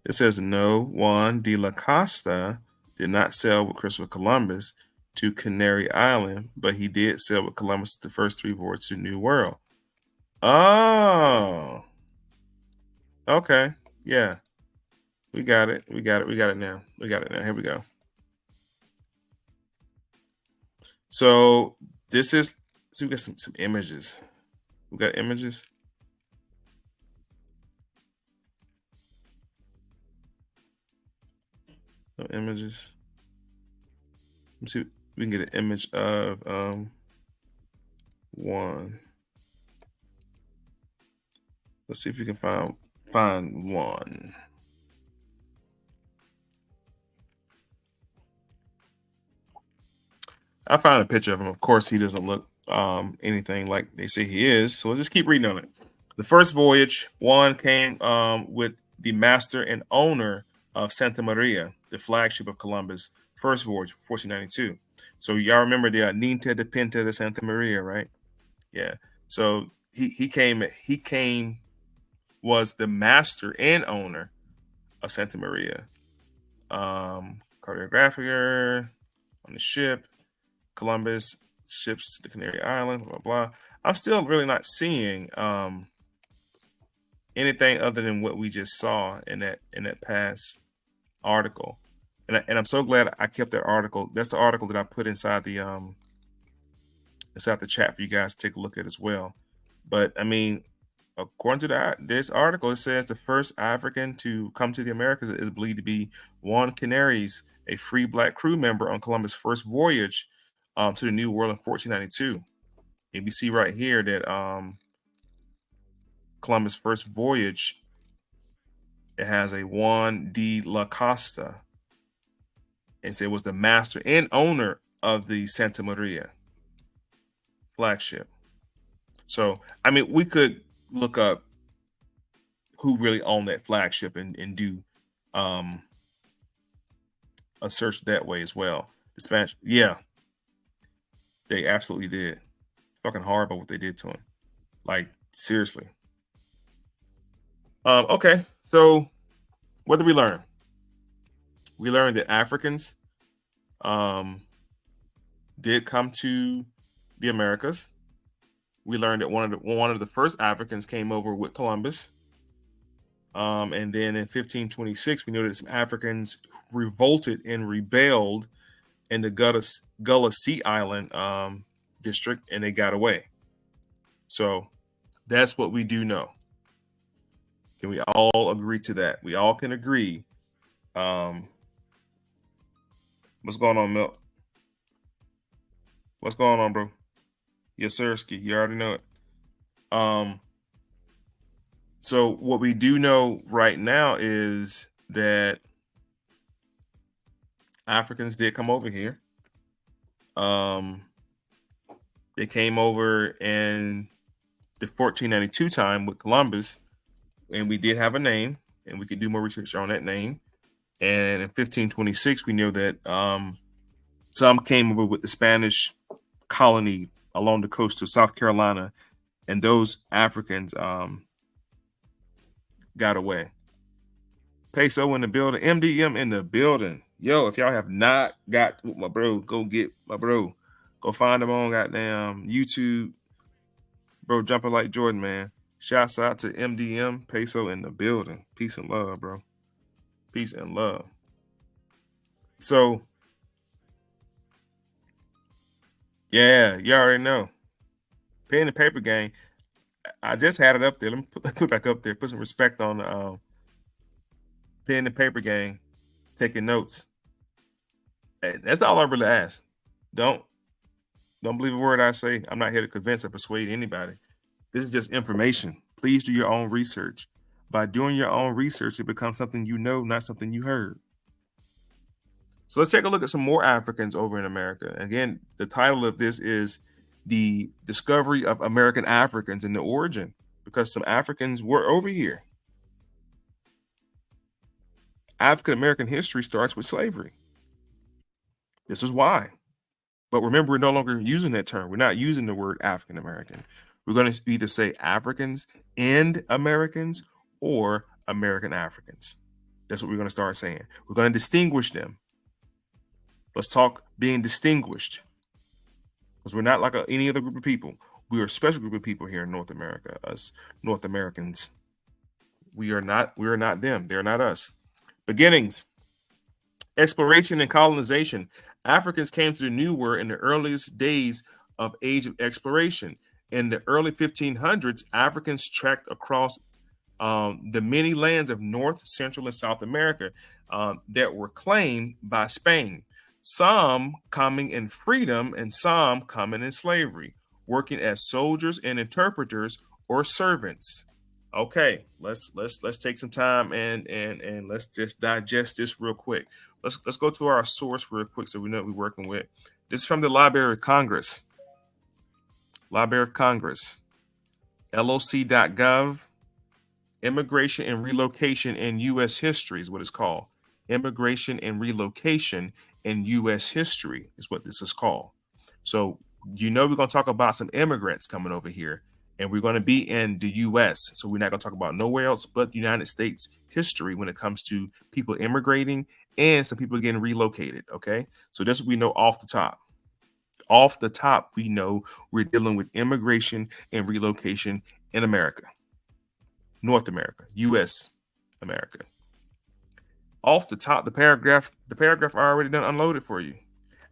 It says no, Juan de la Costa did not sail with Christopher Columbus to Canary Island, but he did sail with Columbus the first 3 voyages to the New World. Oh. Okay. Yeah. We got it. We got it now. Here we go. So this is, so we got some images. We got images. No images. Let's see if we can get an image of one. Let's see if we can find one. I found a picture of him. Of course, he doesn't look anything like they say he is. So let's just keep reading on it. The first voyage, Juan came with the master and owner of Santa Maria, the flagship of Columbus' first voyage, 1492. So y'all remember the Ninta de Pinta de Santa Maria, right? Yeah. So he came was the master and owner of Santa Maria. Cartographer on the ship, Columbus ships to the Canary Islands, blah, blah, blah. I'm still really not seeing anything other than what we just saw in that past article. And I'm so glad I kept that article. That's the article that I put inside the chat for you guys to take a look at as well. But I mean, according to this article, it says the first African to come to the Americas is believed to be Juan Canaries, a free black crew member on Columbus' first voyage to the New World in 1492. And we see right here that Columbus' first voyage It has a Juan de la Costa. And so it was the master and owner of the Santa Maria flagship. So, I mean, we could look up who really owned that flagship and do um, a search that way as well. The Spanish, yeah, they absolutely did. It's fucking horrible what they did to him. Like, seriously. Okay, so what did we learn? We learned that Africans um, did come to the Americas. We learned that one of the first Africans came over with Columbus. And then in 1526, we know that some Africans revolted and rebelled in the Gullah Sea Island district, and they got away. So that's what we do know. Can we all agree to that? We all can agree. What's going on, Milk? What's going on, bro? Yes, sir, Ski. You already know it. So what we do know right now is that Africans did come over here. They came over in the 1492 time with Columbus, and we did have a name, and we could do more research on that name. And in 1526, we know that some came over with the Spanish colony along the coast of South Carolina, and those Africans got away. Peso in the building, MDM in the building. Yo, if y'all have not got my bro, go get my bro. Go find him on goddamn YouTube. Bro, jumping like Jordan, man. Shouts out to MDM, Peso in the building. Peace and love, bro. Peace and love. So, yeah, you already know. Pen and paper gang. I just had it up there. Let me put back up there. Put some respect on the pen and paper gang. Taking notes. Hey, that's all I really ask. Don't believe a word I say. I'm not here to convince or persuade anybody. This is just information. Please do your own research. By doing your own research, it becomes something you know, not something you heard. So let's take a look at some more Africans over in America. Again, the title of this is The Discovery of American Africans and the Origin, because some Africans were over here. African American history starts with slavery. This is why. But remember, we're no longer using that term. We're not using the word African American. We're going to either say Africans and Americans or American Africans. That's what we're going to start saying. We're going to distinguish them. Let's talk being distinguished, because we're not like any other group of people. We are a special group of people here in North America, us North Americans. We are not them. They're not us. Beginnings. Exploration and colonization. Africans came to the New World in the earliest days of Age of Exploration. In the early 1500s, Africans trekked across the many lands of North, Central, and South America that were claimed by Spain. Some coming in freedom and some coming in slavery, working as soldiers and interpreters or servants. Okay, let's take some time and let's just digest this real quick. Let's go to our source real quick so we know what we're working with. This is from the Library of Congress. Library of Congress, loc.gov. Immigration and Relocation in U.S. History is what it's called. Immigration and Relocation in U.S. History is what this is called. So, we're going to talk about some immigrants coming over here, and we're going to be in the U.S. So, we're not going to talk about nowhere else but the United States history when it comes to people immigrating and some people getting relocated. Okay. So, that's what we know off the top. Off the top, we know we're dealing with immigration and relocation in America. North America, U.S. America. Off the top, the paragraph I already done unloaded for you.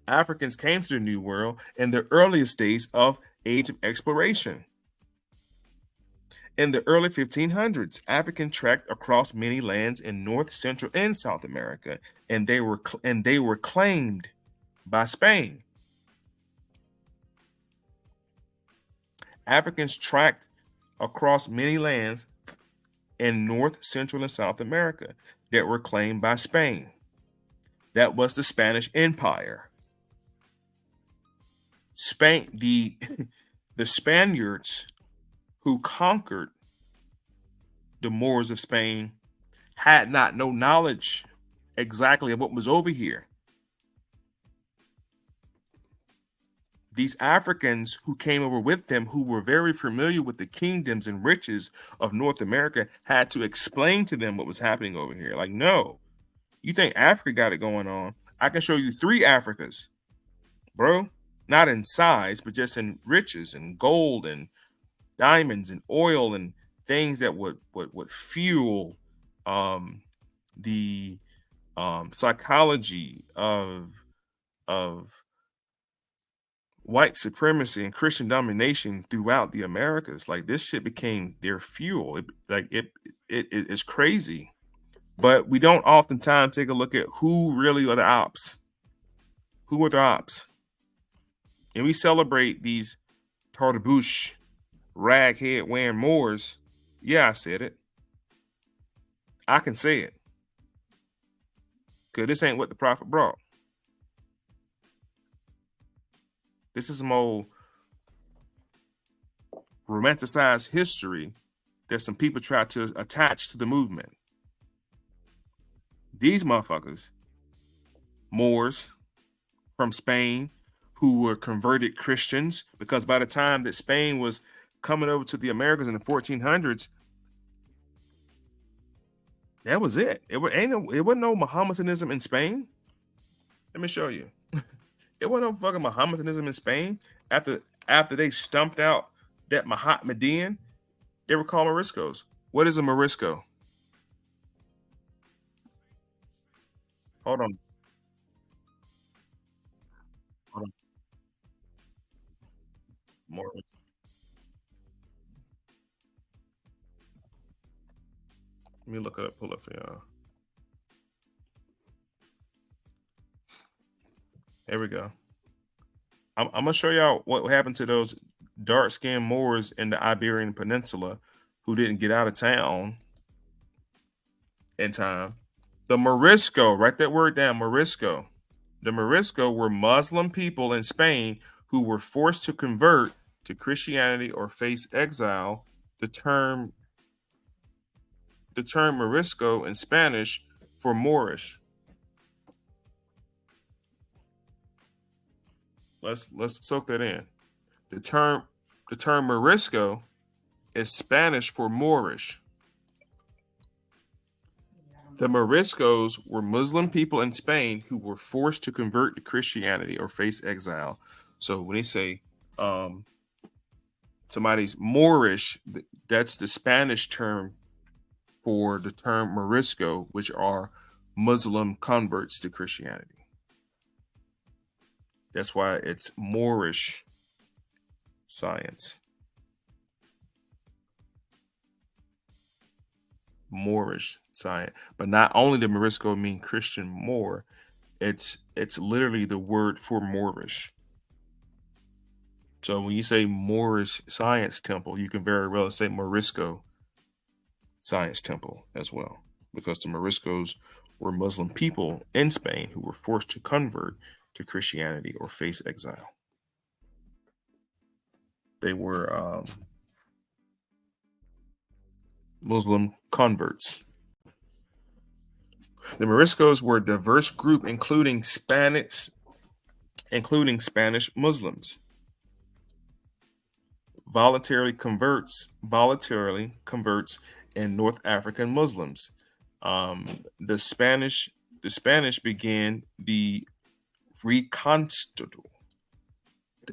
Africans came to the New World in the earliest days of Age of Exploration. In the early 1500s, Africans trekked across many lands in North, Central, and South America, and they were claimed by Spain. Africans trekked across many lands in North, Central, and South America that were claimed by Spain. That was the Spanish Empire. Spain, the Spaniards who conquered the Moors of Spain had not no knowledge exactly of what was over here. These Africans who came over with them, who were very familiar with the kingdoms and riches of North America, had to explain to them what was happening over here. Like, no, you think Africa got it going on? I can show you 3 Africas, bro. Not in size, but just in riches and gold and diamonds and oil and things that would fuel the psychology of white supremacy and Christian domination throughout the Americas. Like, this shit became their fuel. It is crazy. But we don't oftentimes take a look at who really are the ops. Who are the ops? And we celebrate these Tartabouche, raghead wearing Moors. Yeah, I said it. I can say it. Because this ain't what the prophet brought. This is some old romanticized history that some people try to attach to the movement. These motherfuckers, Moors from Spain, who were converted Christians, because by the time that Spain was coming over to the Americas in the 1400s, that was it. It wasn't no Mohammedanism in Spain. Let me show you. It wasn't no fucking Mohammedanism in Spain. After they stumped out that Mohammedan, they were called Moriscos. What is a Morisco? Hold on. Hold on. More. Let me look it up, pull up for y'all. There we go. I'm gonna show y'all what happened to those dark-skinned Moors in the Iberian Peninsula who didn't get out of town in time. The Morisco, write that word down, Morisco. The Morisco were Muslim people in Spain who were forced to convert to Christianity or face exile. The term Morisco in Spanish for Moorish. Let's soak that in. The term Morisco is Spanish for Moorish. The Moriscos were Muslim people in Spain who were forced to convert to Christianity or face exile. So when they say somebody's Moorish, that's the Spanish term for the term Morisco, which are Muslim converts to Christianity. That's why it's Moorish science. Moorish science. But not only did Morisco mean Christian Moor, it's literally the word for Moorish. So when you say Moorish Science Temple, you can very well say Morisco Science Temple as well, because the Moriscos were Muslim people in Spain who were forced to convert to Christianity or face exile. They were Muslim converts. The Moriscos were a diverse group, including Spanish Muslims. Voluntarily converts, and North African Muslims. The Spanish began the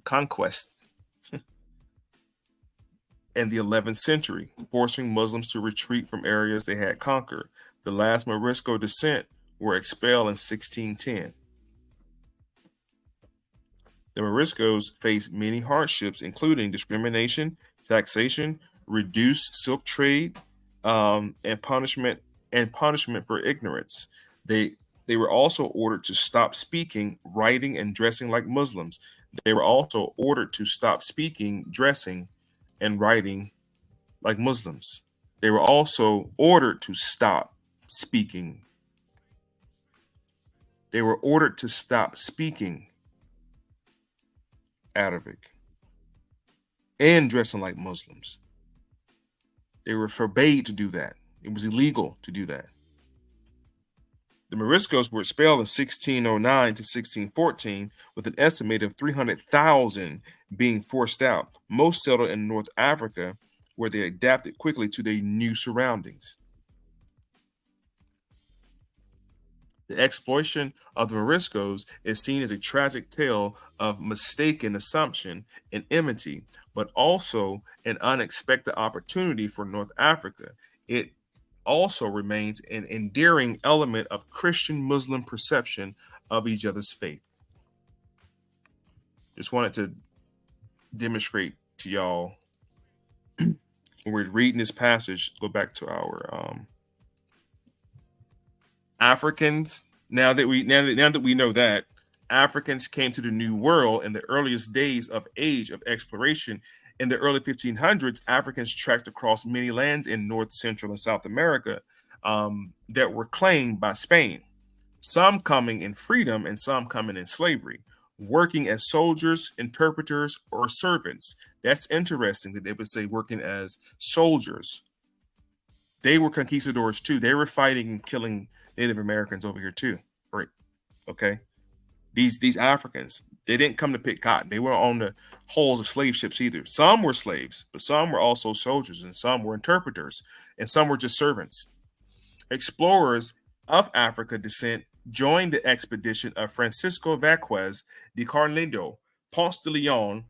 conquest in the 11th century, forcing Muslims to retreat from areas they had conquered. The last Morisco descent were expelled in 1610. The Moriscos faced many hardships, including discrimination, taxation, reduced silk trade, and punishment for ignorance. They were also ordered to stop speaking, writing, and dressing like Muslims. They were also ordered to stop speaking, dressing, and writing like Muslims. They were also ordered to stop speaking. They were ordered to stop speaking Arabic and dressing like Muslims. They were forbade to do that. It was illegal to do that. The Moriscos were expelled in 1609 to 1614, with an estimate of 300,000 being forced out. Most settled in North Africa, where they adapted quickly to their new surroundings. The exploitation of the Moriscos is seen as a tragic tale of mistaken assumption and enmity, but also an unexpected opportunity for North Africa. It also remains an endearing element of Christian Muslim perception of each other's faith. Just wanted to demonstrate to y'all when we're reading this passage. Go back to our Africans. Now that we know that Africans came to the New World in the earliest days of age of exploration. In the early 1500s, Africans trekked across many lands in North, Central, and South America that were claimed by Spain. Some coming in freedom and some coming in slavery, working as soldiers, interpreters, or servants. That's interesting that they would say working as soldiers. They were conquistadors too. They were fighting and killing Native Americans over here too. Right. Okay. These Africans, they didn't come to pick cotton. They were on the hulls of slave ships either. Some were slaves, but some were also soldiers, and some were interpreters, and some were just servants. Explorers of Africa descent joined the expedition of Francisco Vázquez de Carnedo, Ponce de Leon,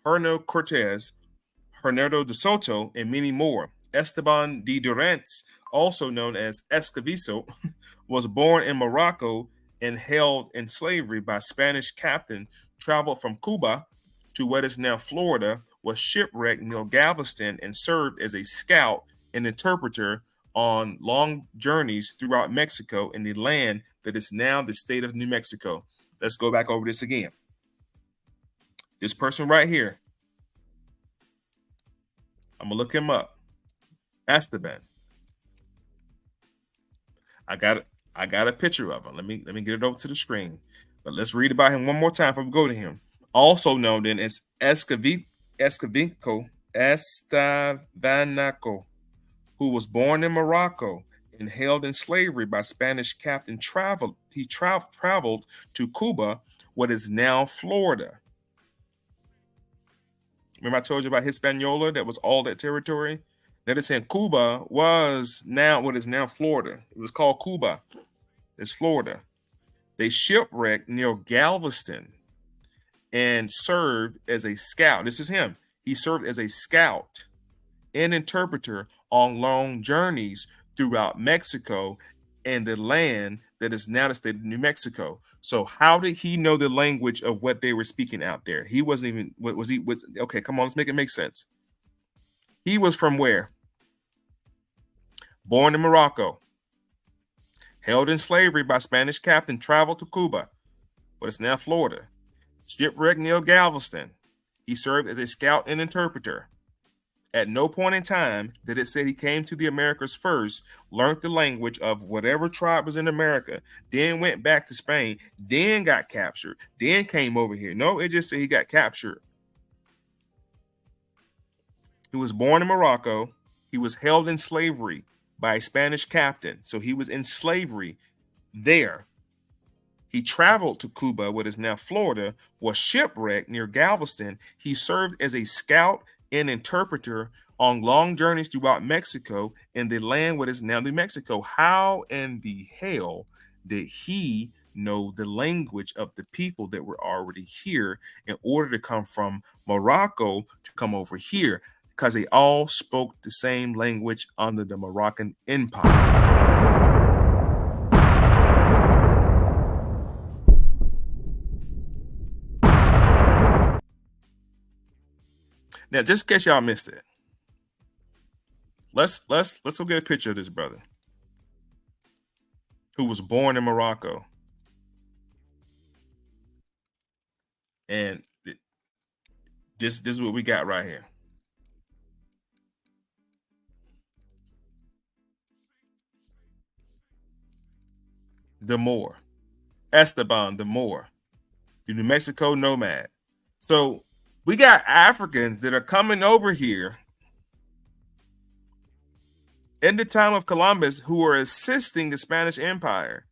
Hernando Cortez, Hernando de Soto, and many more. Esteban de Durance, also known as Escaviso, was born in Morocco and held in slavery by Spanish captain, traveled from Cuba to what is now Florida, was shipwrecked near Galveston, and served as a scout and interpreter on long journeys throughout Mexico in the land that is now the state of New Mexico. Let's go back over this again. This person right here, I'm gonna look him up. Esteban. I got a picture of him. Let me get it over to the screen. But let's read about him one more time before we go to him. Also known then as Estevanico, who was born in Morocco and held in slavery by Spanish captain. He traveled to Cuba, what is now Florida. Remember I told you about Hispaniola? That was all that territory. That is saying Cuba was now what is now Florida. It was called Cuba. It's Florida. They shipwrecked near Galveston and served as a scout. This is him. He served as a scout and interpreter on long journeys throughout Mexico and the land that is now the state of New Mexico. So how did he know the language of what they were speaking out there? He wasn't even, what was he? Okay, come on, let's make it make sense. He was from where? Born in Morocco, held in slavery by Spanish captain, traveled to Cuba, what is now Florida, shipwrecked near Galveston. He served as a scout and interpreter. At no point in time did it say he came to the Americas first, learned the language of whatever tribe was in America, then went back to Spain, then got captured, then came over here. No, it just said he got captured. He was born in Morocco. He was held in slavery by a Spanish captain. So he was in slavery there. He traveled to Cuba, what is now Florida, was shipwrecked near Galveston. He served as a scout and interpreter on long journeys throughout Mexico in the land what is now New Mexico. How in the hell did he know the language of the people that were already here in order to come from Morocco to come over here? Because they all spoke the same language under the Moroccan Empire. Now, just in case y'all missed it, let's go get a picture of this brother who was born in Morocco, and this is what we got right here. the Moor. Esteban, the Moor, the New Mexico nomad. So we got Africans that are coming over here in the time of Columbus who are assisting the Spanish Empire.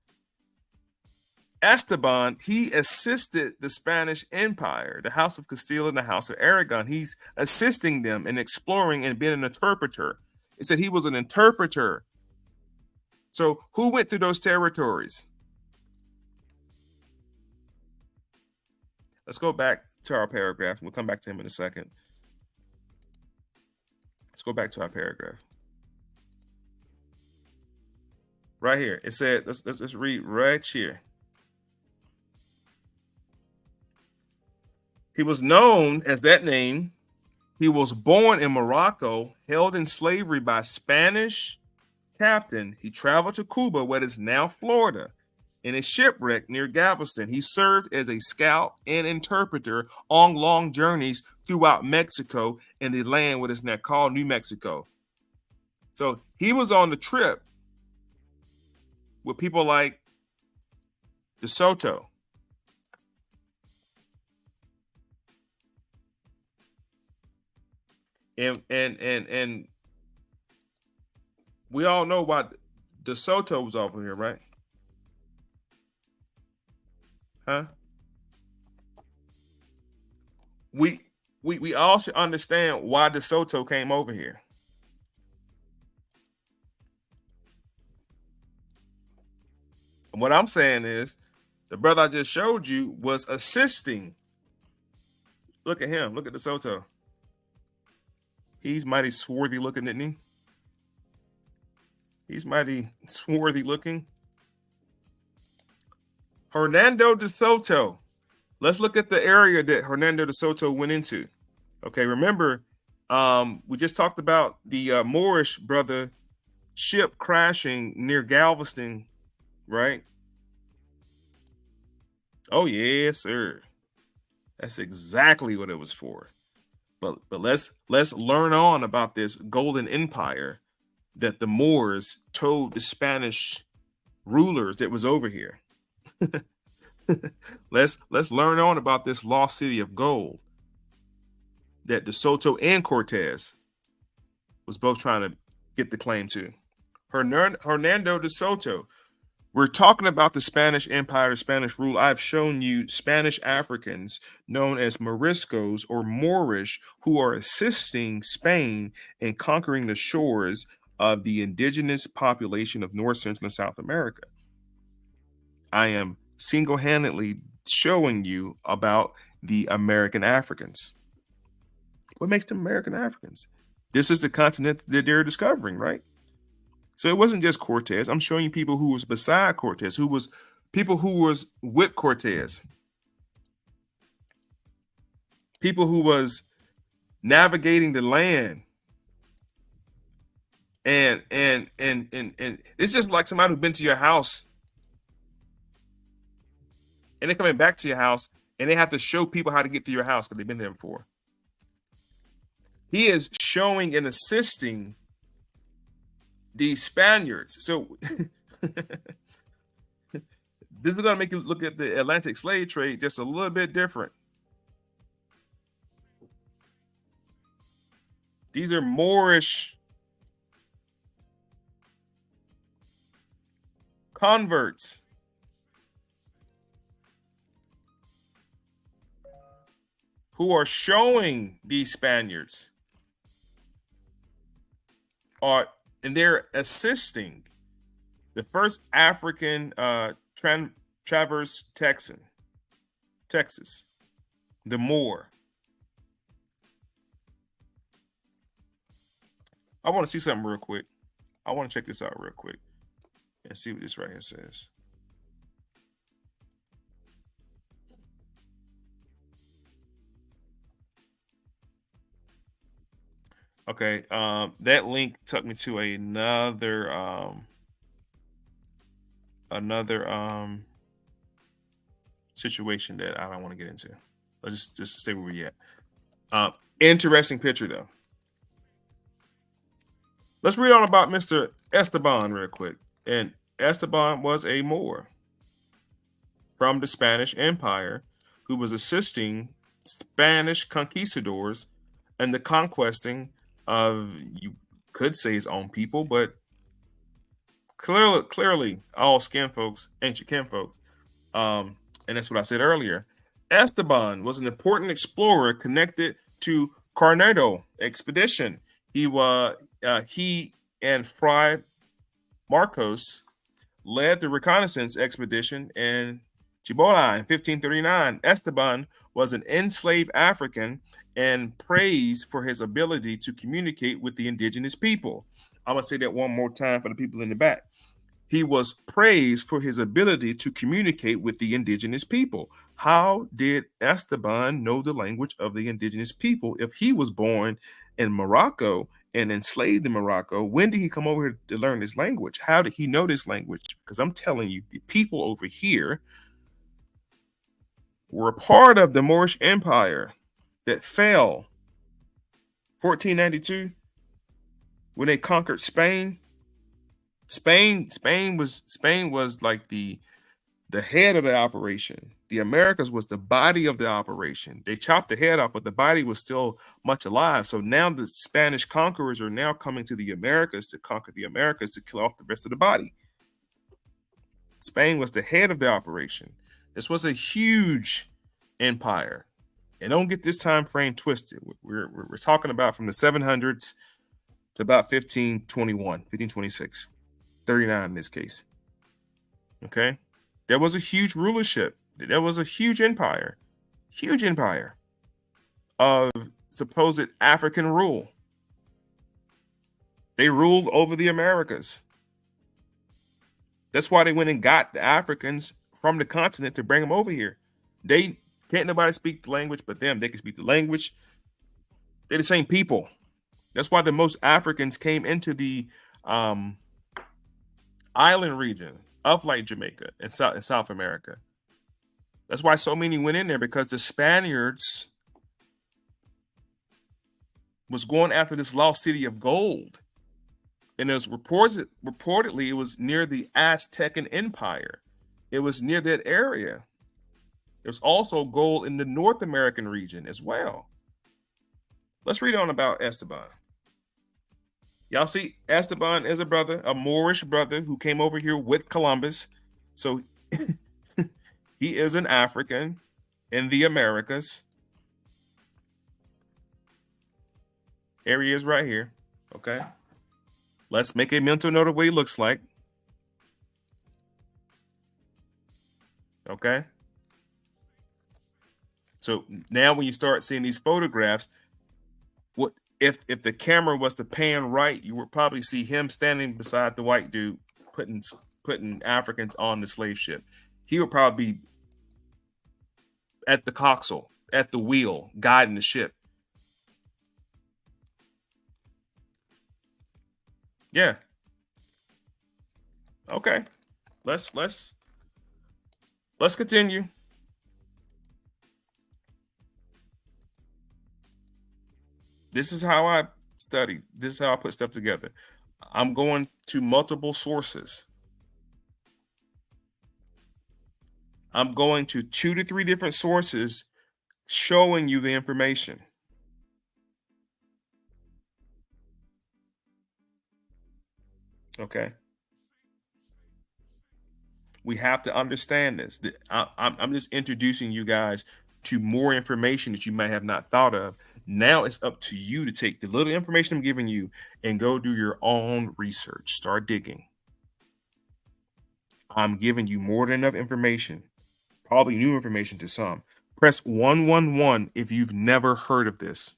Esteban, he assisted the Spanish Empire, the House of Castile and the House of Aragon. He's assisting them in exploring and being an interpreter. It said he was an interpreter. So who went through those territories? Let's go back to our paragraph. We'll come back to him in a second. Let's go back to our paragraph. Right here. It said, let's read right here. He was known as that name. He was born in Morocco, held in slavery by Spanish captain. He traveled to Cuba, what is now Florida, in a shipwreck near Galveston. He served as a scout and interpreter on long journeys throughout Mexico and the land what is now called New Mexico. So he was on the trip with people like De Soto. And we all know why De Soto was over here, right? Huh? We all should understand why De Soto came over here. And what I'm saying is the brother I just showed you was assisting. Look at him. Look at De Soto. He's mighty swarthy looking, isn't he? He's mighty swarthy looking. Hernando de Soto. Let's look at the area that Hernando de Soto went into. Okay, remember, we just talked about the Moorish brother ship crashing near Galveston, right? Oh, yes, sir. That's exactly what it was for. But let's learn on about this golden empire that the Moors told the Spanish rulers that was over here. let's learn on about this lost city of gold that De Soto and Cortez was both trying to get the claim to. Hernando de Soto. We're talking about the Spanish Empire, Spanish rule. I've shown you Spanish Africans known as Moriscos or Moorish who are assisting Spain in conquering the shores of the indigenous population of North, Central, and South America. I am single-handedly showing you about the American Africans. What makes them American Africans? This is the continent that they're discovering, right? So it wasn't just Cortez. I'm showing you people who was beside Cortez, people who was with Cortez, people who was navigating the land. And it's just like somebody who's been to your house and they're coming back to your house and they have to show people how to get to your house because they've been there before. He is showing and assisting the Spaniards. So this is going to make you look at the Atlantic slave trade just a little bit different. These are Moorish converts who are showing these Spaniards and they're assisting the first African traverse Texas, the Moor. I want to see something real quick. I want to check this out real quick and see what this right here says. Okay, that link took me to another situation that I don't want to get into. Let's just stay where we're at. Interesting picture though. Let's read on about Mr. Esteban real quick. And Esteban was a Moor. from the Spanish Empire who was assisting Spanish conquistadors in the conquesting of, you could say, his own people, but clearly all skin folks, ancient kin folks. And that's what I said earlier. Esteban was an important explorer connected to Carnado expedition. He and Fray Marcos led the reconnaissance expedition in Cibola in 1539. Esteban was an enslaved African and praised for his ability to communicate with the indigenous people. I'm going to say that one more time for the people in the back. He was praised for his ability to communicate with the indigenous people. How did Esteban know the language of the indigenous people if he was born in Morocco and enslaved in Morocco? When did he come over here to learn this language? How did he know this language? Because I'm telling you, the people over here were a part of the Moorish Empire that fell 1492 when they conquered Spain. Spain was like the head of the operation. The Americas was the body of the operation. They chopped the head off, but the body was still much alive. So now the Spanish conquerors are now coming to the Americas to conquer the Americas to kill off the rest of the body. Spain was the head of the operation. This was a huge empire. And don't get this time frame twisted. We're talking about from the 700s to about 1521, 1526. 39 in this case. Okay. There was a huge rulership. There was a huge empire of supposed African rule. They ruled over the Americas. That's why they went and got the Africans from the continent to bring them over here. They can't nobody speak the language but them. They can speak the language. They're the same people. That's why the most Africans came into the island region of like Jamaica and South America. That's why so many went in there, because the Spaniards was going after this lost city of gold. And it was reportedly it was near the Aztecan Empire. It was near that area. There's also gold in the North American region as well. Let's read on about Esteban. Y'all see, Esteban is a brother, a Moorish brother who came over here with Columbus. So he is an African in the Americas. Here he is right here. Okay. Let's make a mental note of what he looks like. Okay. So now when you start seeing these photographs, what if the camera was to pan right, you would probably see him standing beside the white dude putting Africans on the slave ship. He would probably be at the coxswain, at the wheel, guiding the ship. Yeah. Okay. Let's continue. This is how I study. This is how I put stuff together. I'm going to multiple sources. I'm going to 2 to 3 different sources showing you the information. Okay. We have to understand this. I'm just introducing you guys to more information that you might have not thought of. Now it's up to you to take the little information I'm giving you and go do your own research. Start digging. I'm giving you more than enough information, probably new information to some. Press 111 if you've never heard of this.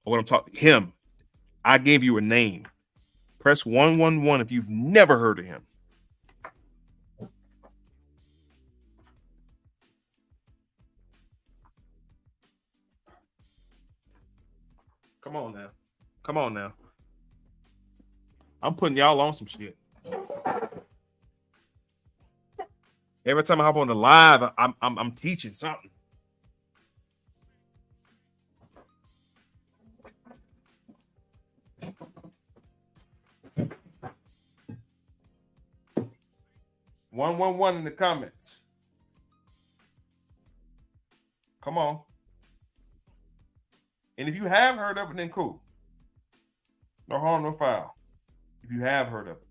What I'm talking him. I gave you a name. Press 111 if you've never heard of him. Come on now. Come on now. I'm putting y'all on some shit. Every time I hop on the live, I'm teaching something. 111 in the comments. Come on. And if you have heard of it, then cool. No harm, no foul. If you have heard of it.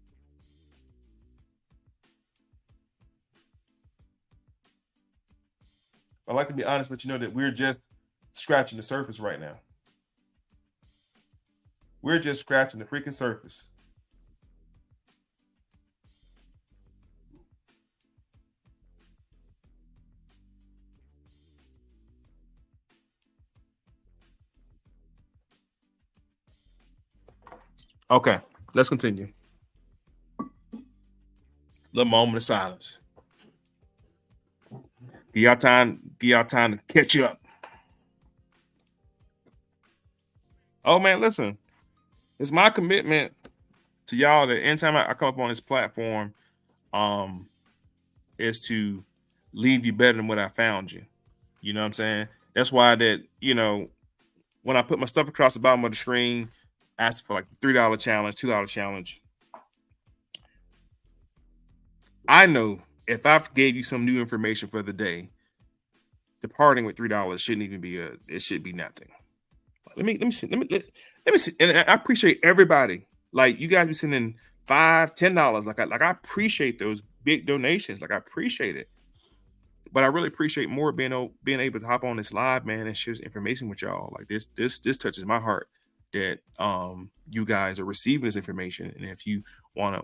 I'd like to be honest, let you know that we're just scratching the surface right now. We're just scratching the freaking surface. Okay, let's continue. Little moment of silence. Give y'all time to catch up. Oh man, listen. It's my commitment to y'all that anytime I come up on this platform, is to leave you better than what I found you. You know what I'm saying? That's why that, when I put my stuff across the bottom of the screen, asked for like $3 challenge, $2 challenge. I know if I gave you some new information for the day, departing with $3 shouldn't even be it should be nothing. Let me see. Let me see. And I appreciate everybody. Like you guys be sending $5, $10. Like I appreciate those big donations. Like I appreciate it. But I really appreciate more being able to hop on this live, man, and share this information with y'all. Like this touches my heart that you guys are receiving this information. And if you wanna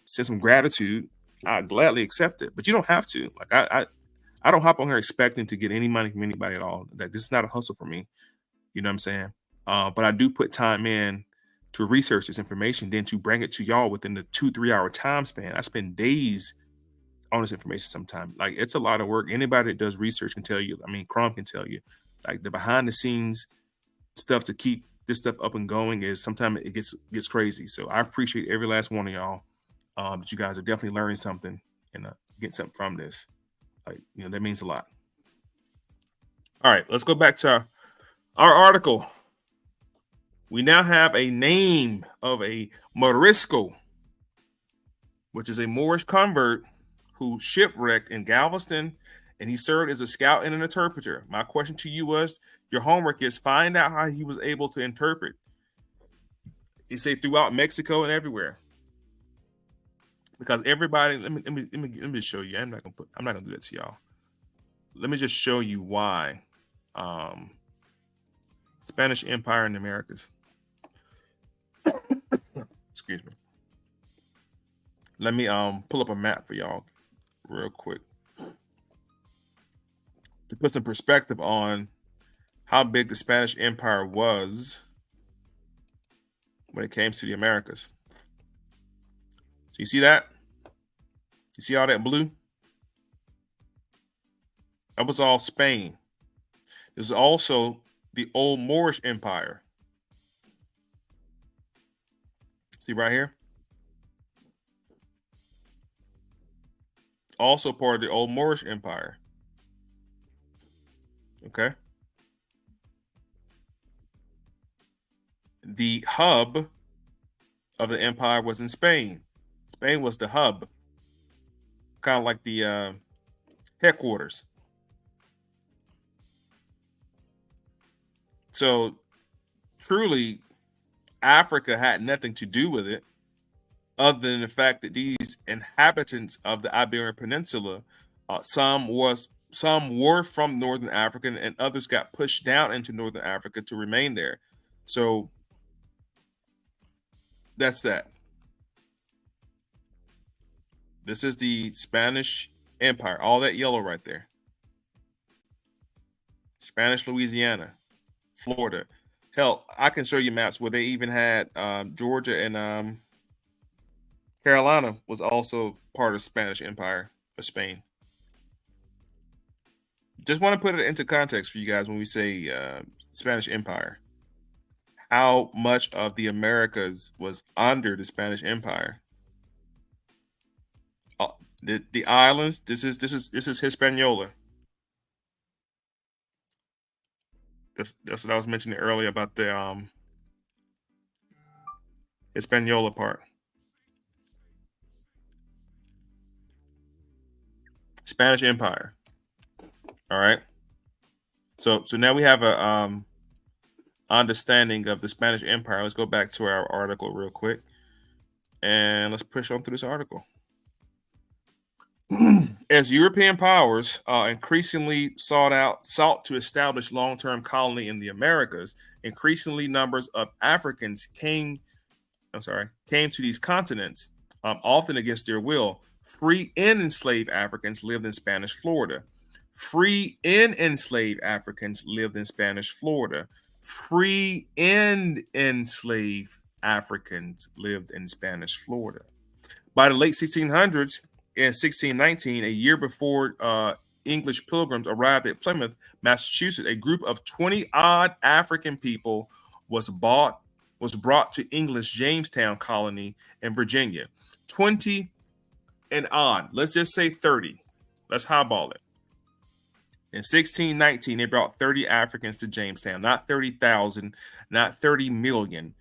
send some gratitude, I'll gladly accept it. But you don't have to. Like I don't hop on here expecting to get any money from anybody at all. Like this is not a hustle for me. You know what I'm saying? But I do put time in to research this information, then to bring it to y'all within the 2-3 hour time span. I spend days on this information sometimes. Like it's a lot of work. Anybody that does research can tell you. I mean, Crom can tell you, like the behind the scenes stuff to keep this stuff up and going is sometimes it gets crazy. So I appreciate every last one of y'all. That you guys are definitely learning something and getting something from this. Like, that means a lot. All right, let's go back to our article. We now have a name of a Morisco, which is a Moorish convert who shipwrecked in Galveston, and he served as a scout and an interpreter. My question to you was, your homework is find out how he was able to interpret. He said throughout Mexico and everywhere. Because everybody, let me show you. I'm not gonna do that to y'all. Let me just show you why. Spanish Empire in the Americas. Excuse me. Let me pull up a map for y'all real quick to put some perspective on how big the Spanish Empire was when it came to the Americas. So you see that? You see all that blue? That was all Spain. There's also the old Moorish Empire. See right here? Also part of the old Moorish Empire. Okay. The hub of the empire was in Spain. Spain was the hub, kind of like the headquarters. So truly, Africa had nothing to do with it other than the fact that these inhabitants of the Iberian Peninsula, some were from Northern Africa and others got pushed down into Northern Africa to remain there. So that's that. This is the Spanish Empire, all that yellow right there. Spanish Louisiana, Florida. Hell, I can show you maps where they even had Georgia and Carolina was also part of Spanish Empire of Spain. Just want to put it into context for you guys when we say Spanish Empire. How much of the Americas was under the Spanish Empire? The islands. This is Hispaniola. That's what I was mentioning earlier about the Hispaniola part. Spanish Empire. All right. So now we have a understanding of the Spanish Empire. Let's go back to our article real quick, and let's push on through this article. As European powers increasingly sought to establish long-term colony in the Americas, increasingly numbers of Africans came to these continents, often against their will. Free and enslaved Africans lived in Spanish Florida. Free and enslaved Africans lived in Spanish Florida. Free and enslaved Africans lived in Spanish Florida. By the late 1600s, in 1619, a year before English pilgrims arrived at Plymouth, Massachusetts, a group of 20-odd African people was brought to England's Jamestown colony in Virginia. 20 and odd. Let's just say 30. Let's highball it. In 1619, they brought 30 Africans to Jamestown. Not 30,000, not 30 million.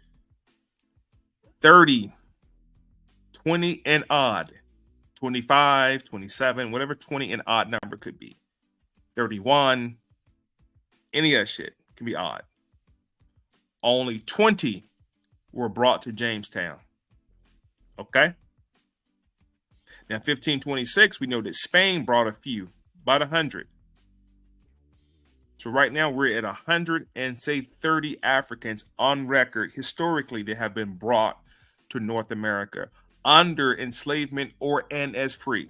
30. 20 and odd. 25, 27, whatever 20 and odd number could be. 31. Any of that shit can be odd. Only 20 were brought to Jamestown. Okay? Now, 1526, we know that Spain brought a few, about 100. So right now we're at 130 Africans on record historically that have been brought to North America under enslavement and as free.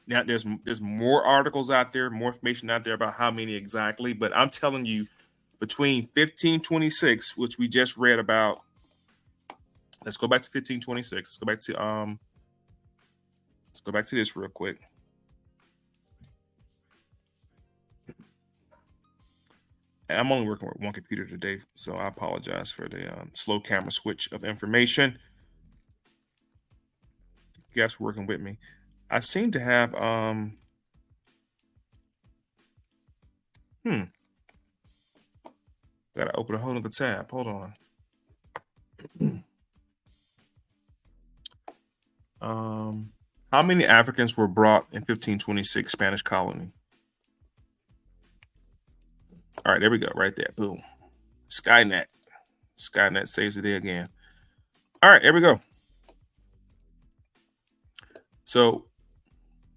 Now there's more articles out there, more information out there about how many exactly, but I'm telling you, between 1526, which we just read about, let's go back to 1526. Let's go back to this real quick. I'm only working with one computer today, so I apologize for the slow camera switch of information. You guys were working with me. I seem to have gotta open a whole other tab. Hold on. How many Africans were brought in 1526 Spanish colony? All right, there we go, right there. Boom. Skynet saves the day again. All right, there we go. So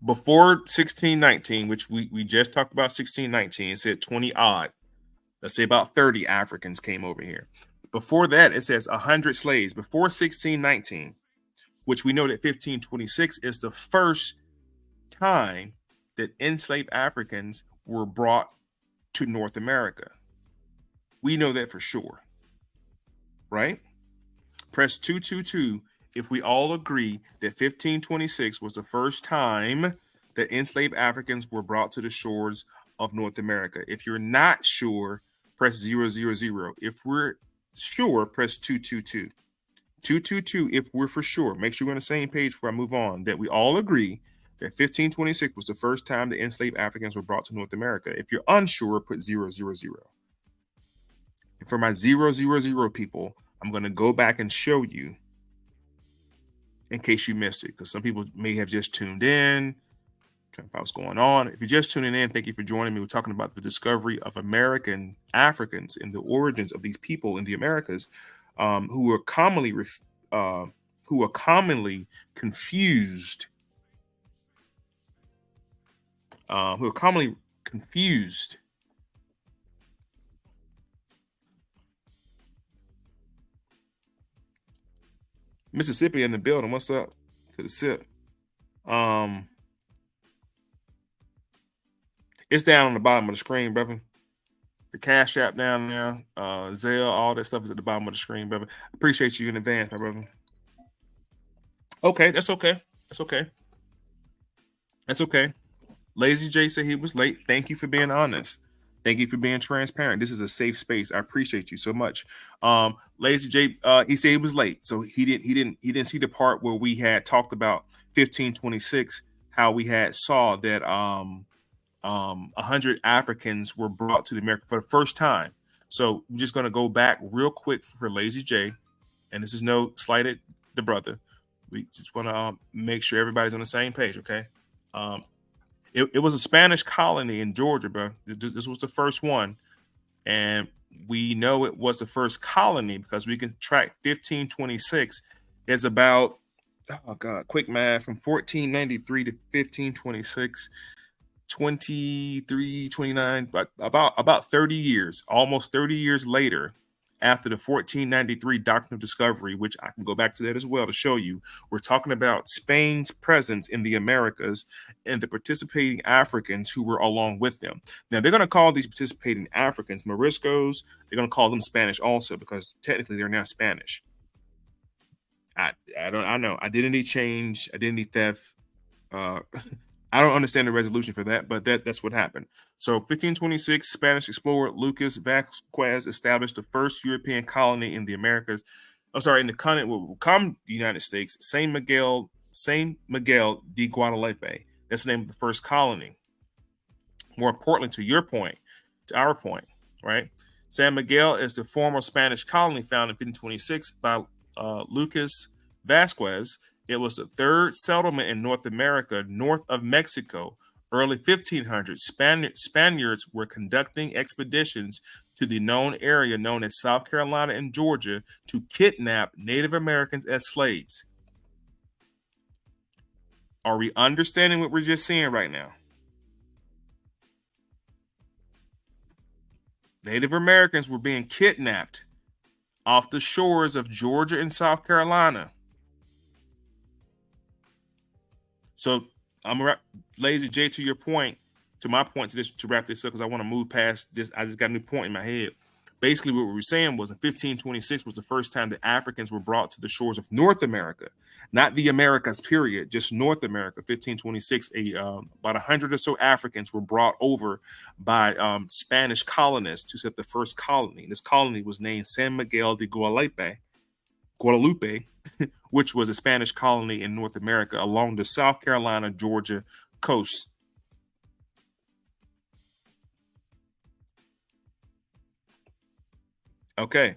before 1619, which we just talked about 1619, it said 20 odd. Let's say about 30 Africans came over here. Before that, it says 100 slaves. Before 1619, which we know that 1526 is the first time that enslaved Africans were brought to North America. We know that for sure, right? Press 222 if we all agree that 1526 was the first time that enslaved Africans were brought to the shores of North America. If you're not sure, press 000. If we're sure, press 222. 222 if we're for sure. Make sure we're on the same page before I move on, that we all agree that 1526 was the first time the enslaved Africans were brought to North America. If you're unsure, put 000. And for my 000 people, I'm going to go back and show you in case you missed it, because some people may have just tuned in, trying to find what's going on. If you're just tuning in, thank you for joining me. We're talking about the discovery of American Africans and the origins of these people in the Americas, who are commonly confused. Mississippi in the building. What's up to the sip? It's down on the bottom of the screen, brother. The Cash App down there, Zelle, all that stuff is at the bottom of the screen, brother. Appreciate you in advance, my brother. Okay, that's okay. That's okay. Lazy J said he was late. Thank you for being honest. Thank you for being transparent. This is a safe space. I appreciate you so much. Lazy J, he said he was late, so he didn't see the part where we had talked about 1526, how we had saw that 100 Africans were brought to the America for the first time. So we're just going to go back real quick for Lazy J, and this is no slight at the brother. We just want to make sure everybody's on the same page, okay? It was a Spanish colony in Georgia, bro. This was the first one. And we know it was the first colony because we can track 1526 is about, oh God, quick math, from 1493 to 1526, 23, 29, but about 30 years, almost 30 years later, after the 1493 Doctrine of Discovery, which I can go back to that as well to show you, we're talking about Spain's presence in the Americas and the participating Africans who were along with them. Now, they're going to call these participating Africans Moriscos. They're going to call them Spanish also because technically they're now Spanish. I know identity change, identity theft. I don't understand the resolution for that, but that's what happened. So 1526, Spanish explorer Lucas Vasquez established the first European colony in the Americas. I'm sorry, in the continent what will become the United States, Saint Miguel de Guadalupe. That's the name of the first colony. More importantly, to your point, to our point, right? San Miguel is the former Spanish colony founded in 1526 by Lucas Vasquez. It was the third settlement in North America, north of Mexico. Early 1500s, Spaniards were conducting expeditions to the known area known as South Carolina and Georgia to kidnap Native Americans as slaves. Are we understanding what we're just seeing right now? Native Americans were being kidnapped off the shores of Georgia and South Carolina. So I'm Lazy J, to your point, to my point, to wrap this up, because I want to move past this. I just got a new point in my head. Basically, what we were saying was in 1526 was the first time that Africans were brought to the shores of North America, not the Americas, period, just North America. 1526, about 100 or so Africans were brought over by Spanish colonists to set the first colony. This colony was named San Miguel de Guadalupe, which was a Spanish colony in North America along the South Carolina, Georgia coast. Okay.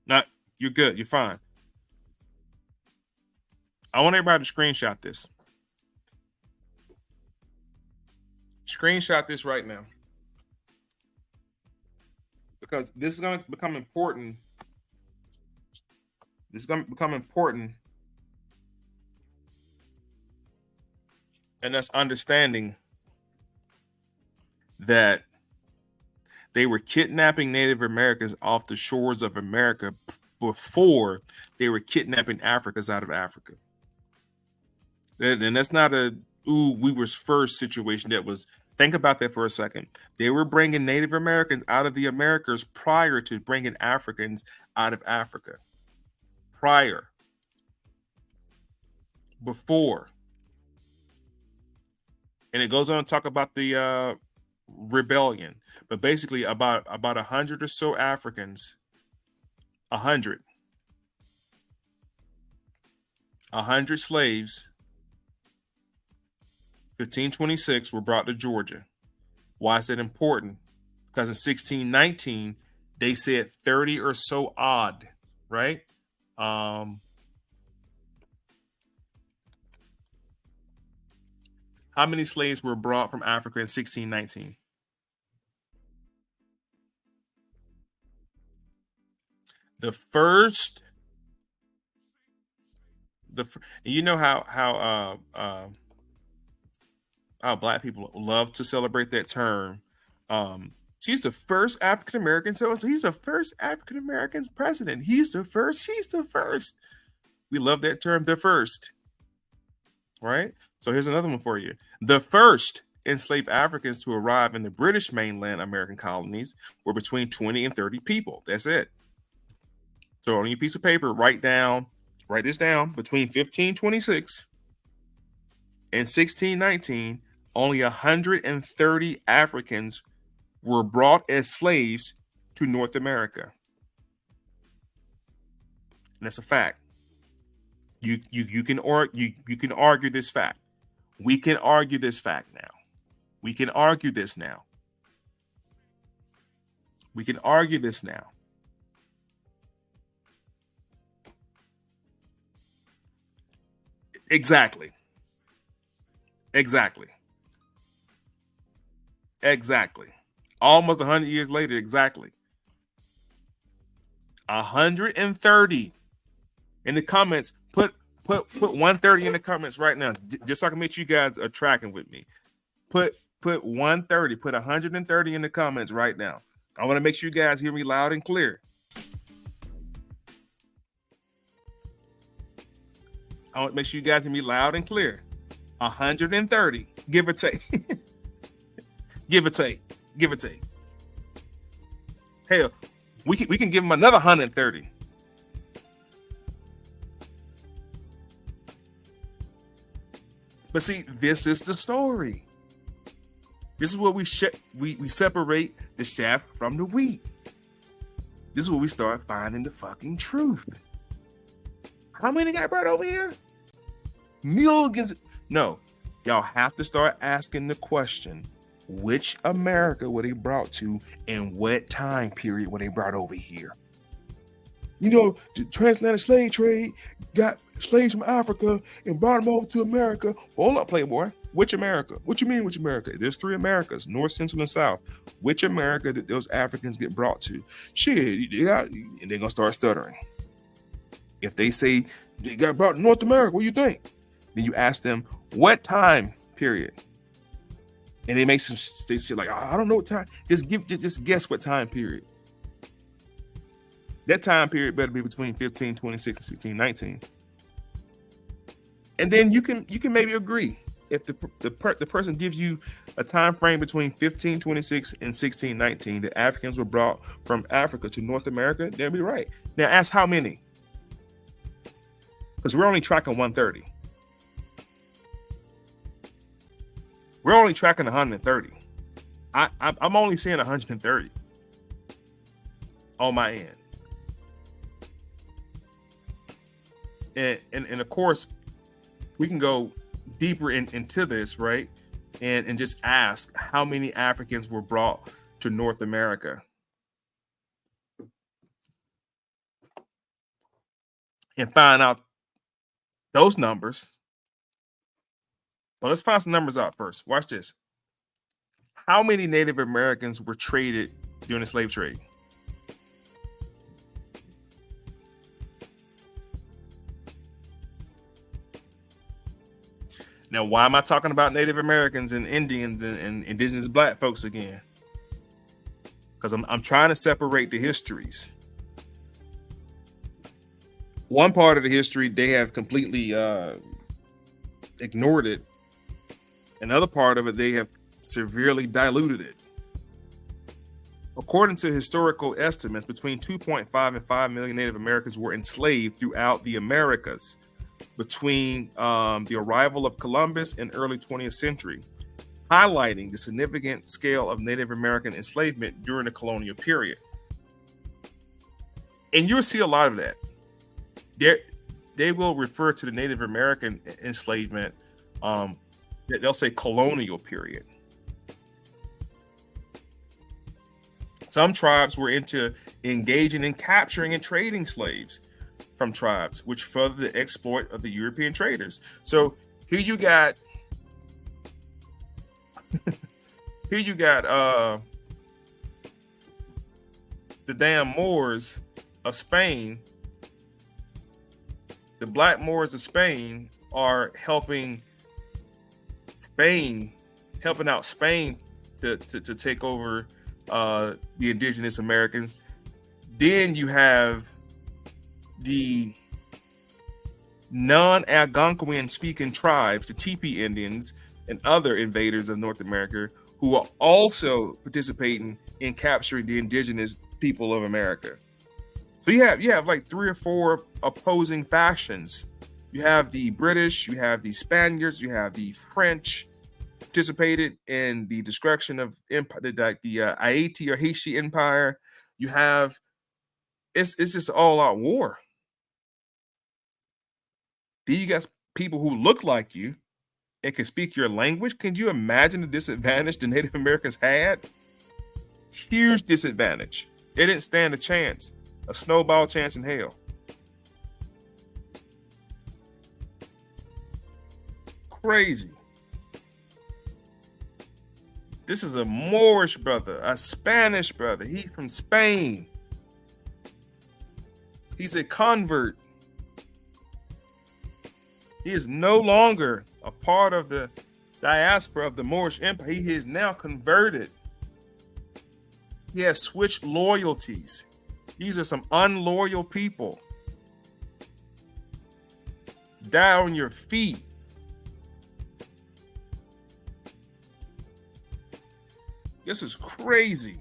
Now, you're good. You're fine. I want everybody to screenshot this. Screenshot this right now. Because this is going to become important. This is going to become important. And that's understanding that they were kidnapping Native Americans off the shores of America before they were kidnapping Africans out of Africa. And that's not a, ooh, we were first situation. That was, think about that for a second. They were bringing Native Americans out of the Americas prior to bringing Africans out of Africa. Prior. Before. And it goes on to talk about the rebellion, but basically about 100 or so Africans, 100 slaves, 1526 were brought to Georgia. Why is that important? Because in 1619 they said 30 or so odd, right? How many slaves were brought from Africa in 1619? The first, you know how Black people love to celebrate that term. She's the first African American, so he's the first African American president. He's the first. She's the first. We love that term, the first. Right? So here's another one for you. The first enslaved Africans to arrive in the British mainland American colonies were between 20 and 30 people. That's it. So on your piece of paper, write this down. Between 1526 and 1619, only 130 Africans were brought as slaves to North America. And that's a fact. You can argue this fact. We can argue this fact now. We can argue this now. We can argue this now. Exactly. Exactly. Almost 100 years later, exactly. 130 in the comments. Put 130 in the comments right now, just so I can make sure you guys are tracking with me. Put 130. Put 130 in the comments right now. I want to make sure you guys hear me loud and clear. I want to make sure you guys hear me loud and clear. 130, give or take. Give or take. Hell, we can give them another 130. But see, this is the story. This is where we separate the chaff from the wheat. This is where we start finding the fucking truth. How many got brought over here? Millions. No, y'all have to start asking the question, which America were they brought to and what time period were they brought over here? You know, the transatlantic slave trade got slaves from Africa and brought them over to America. Hold up, Playboy. Which America? What you mean, which America? There's 3 Americas, North, Central, and South. Which America did those Africans get brought to? Shit, and they're going to start stuttering. If they say they got brought to North America, what do you think? Then you ask them, what time period? And they make some shit like, I don't know what time. Just guess what time period. That time period better be between 1526 and 1619. And then you can maybe agree. If the person gives you a time frame between 1526 and 1619, the Africans were brought from Africa to North America, they'll be right. Now ask how many? Because we're only tracking 130. We're only tracking 130. I'm only seeing 130 on my end. And of course, we can go deeper into this, right? And just ask how many Africans were brought to North America. And find out those numbers. But let's find some numbers out first. Watch this. How many Native Americans were traded during the slave trade? Now, why am I talking about Native Americans and Indians and indigenous black folks again? Because I'm trying to separate the histories. One part of the history, they have completely ignored it. Another part of it, they have severely diluted it. According to historical estimates, between 2.5 and 5 million Native Americans were enslaved throughout the Americas between the arrival of Columbus in early 20th century, highlighting the significant scale of Native American enslavement during the colonial period. And you'll see a lot of that. They will refer to the Native American enslavement, they'll say colonial period. Some tribes were into engaging in capturing and trading slaves from tribes, which furthered the exploit of the European traders. So here you got the damn Moors of Spain. The black Moors of Spain are helping out Spain to take over the indigenous Americans. Then you have the non-Algonquin speaking tribes, the Teepee Indians and other invaders of North America, who are also participating in capturing the indigenous people of America. So you have like 3 or 4 opposing factions. You have the British, you have the Spaniards, you have the French participated in the destruction of empire, the Haiti or Haiti Empire. You have it's just all out war. Then you got people who look like you and can speak your language. Can you imagine the disadvantage the Native Americans had? Huge disadvantage. They didn't stand a chance, a snowball chance in hell. Crazy. This is a Moorish brother, a Spanish brother. He's from Spain. He's a convert. He is no longer a part of the diaspora of the Moorish Empire. He is now converted. He has switched loyalties. These are some unloyal people. Die on your feet. This is crazy.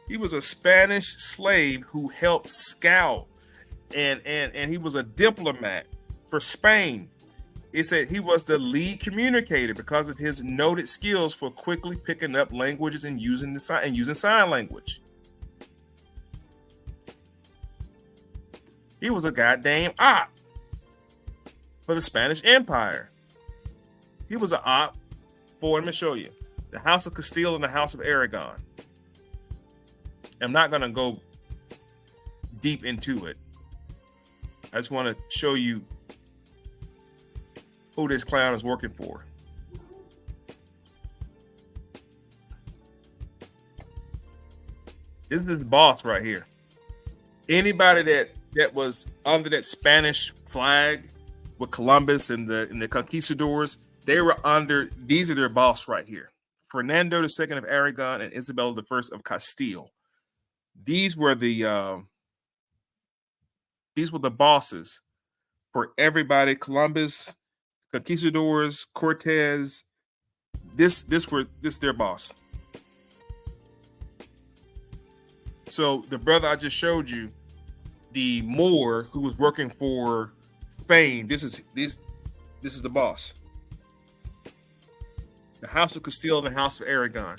He was a Spanish slave who helped scout, and he was a diplomat for Spain. It said he was the lead communicator because of his noted skills for quickly picking up languages and using sign language. He was a goddamn op for the Spanish Empire. He was an op for, let me show you, the House of Castile and the House of Aragon. I'm not going to go deep into it. I just want to show you who this clown is working for. This is his boss right here. Anybody that was under that Spanish flag with Columbus and the conquistadors, they were under, these are their boss right here. Fernando II of Aragon and Isabella I of Castile. These were the bosses for everybody. Columbus, conquistadors, Cortez. This their boss. So the brother I just showed you, the Moor who was working for Spain, this is the boss. The House of Castile and the House of Aragon.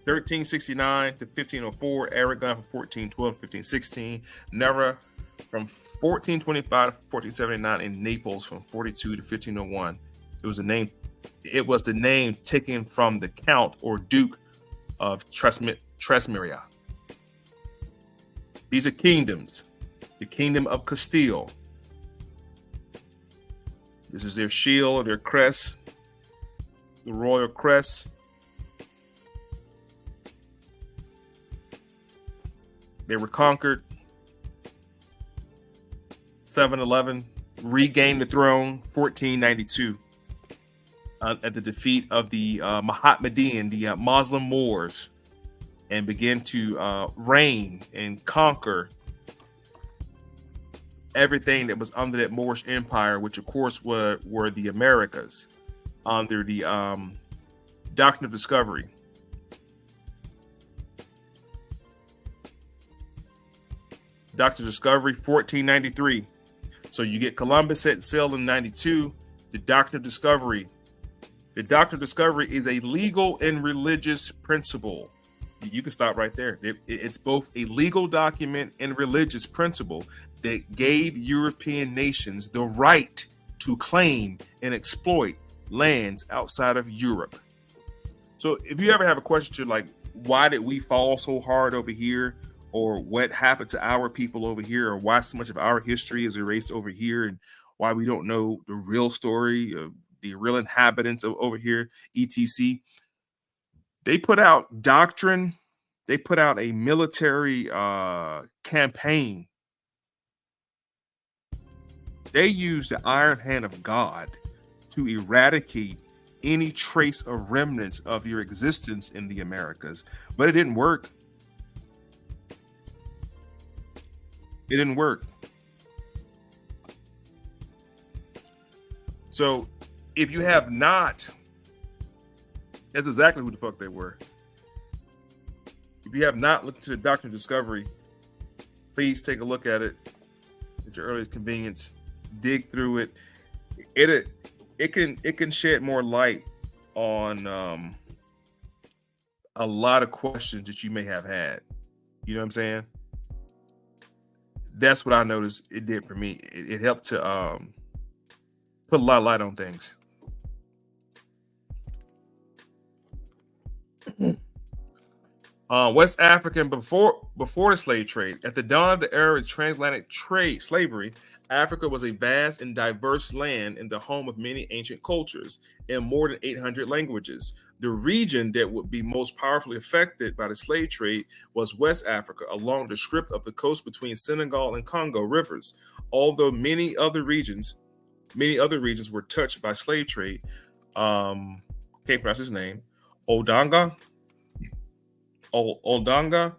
1369 to 1504, Aragon from 1412 to 1516, Nevers from 1425 to 1479, and Naples from 42 to 1501. It was the name taken from the Count or Duke of Trasmiria. These are kingdoms. The Kingdom of Castile. This is their shield, their crest, the royal crest. They were conquered. 711, regained the throne. 1492, at the defeat of the Mohammedan, the Muslim Moors, and began to reign and conquer everything that was under that Moorish Empire, which of course were the Americas, under the Doctrine of Discovery. Doctrine of Discovery, 1493. So you get Columbus set sail in 92. The Doctrine of Discovery. The Doctrine of Discovery is a legal and religious principle. You can stop right there. It's both a legal document and religious principle that gave European nations the right to claim and exploit lands outside of Europe. So if you ever have a question to like, why did we fall so hard over here? Or what happened to our people over here? Or why so much of our history is erased over here? And why we don't know the real story of the real inhabitants of over here, etc. They put out doctrine. They put out a military campaign. They used the iron hand of God to eradicate any trace or remnants of your existence in the Americas. But it didn't work. It didn't work. So if you have not, that's exactly who the fuck they were. If you have not looked into the Doctrine of Discovery, please take a look at it at your earliest convenience. Dig through it. It can shed more light on a lot of questions that you may have had. You know what I'm saying? That's what I noticed it did for me. It helped to put a lot of light on things. West African before the slave trade. At the dawn of the era of transatlantic slavery, Africa was a vast and diverse land and the home of many ancient cultures and more than 800 languages. The region that would be most powerfully affected by the slave trade was West Africa, along the strip of the coast between Senegal and Congo rivers. Although many other regions were touched by slave trade. Can't pronounce his name. Odanga. Oldanga,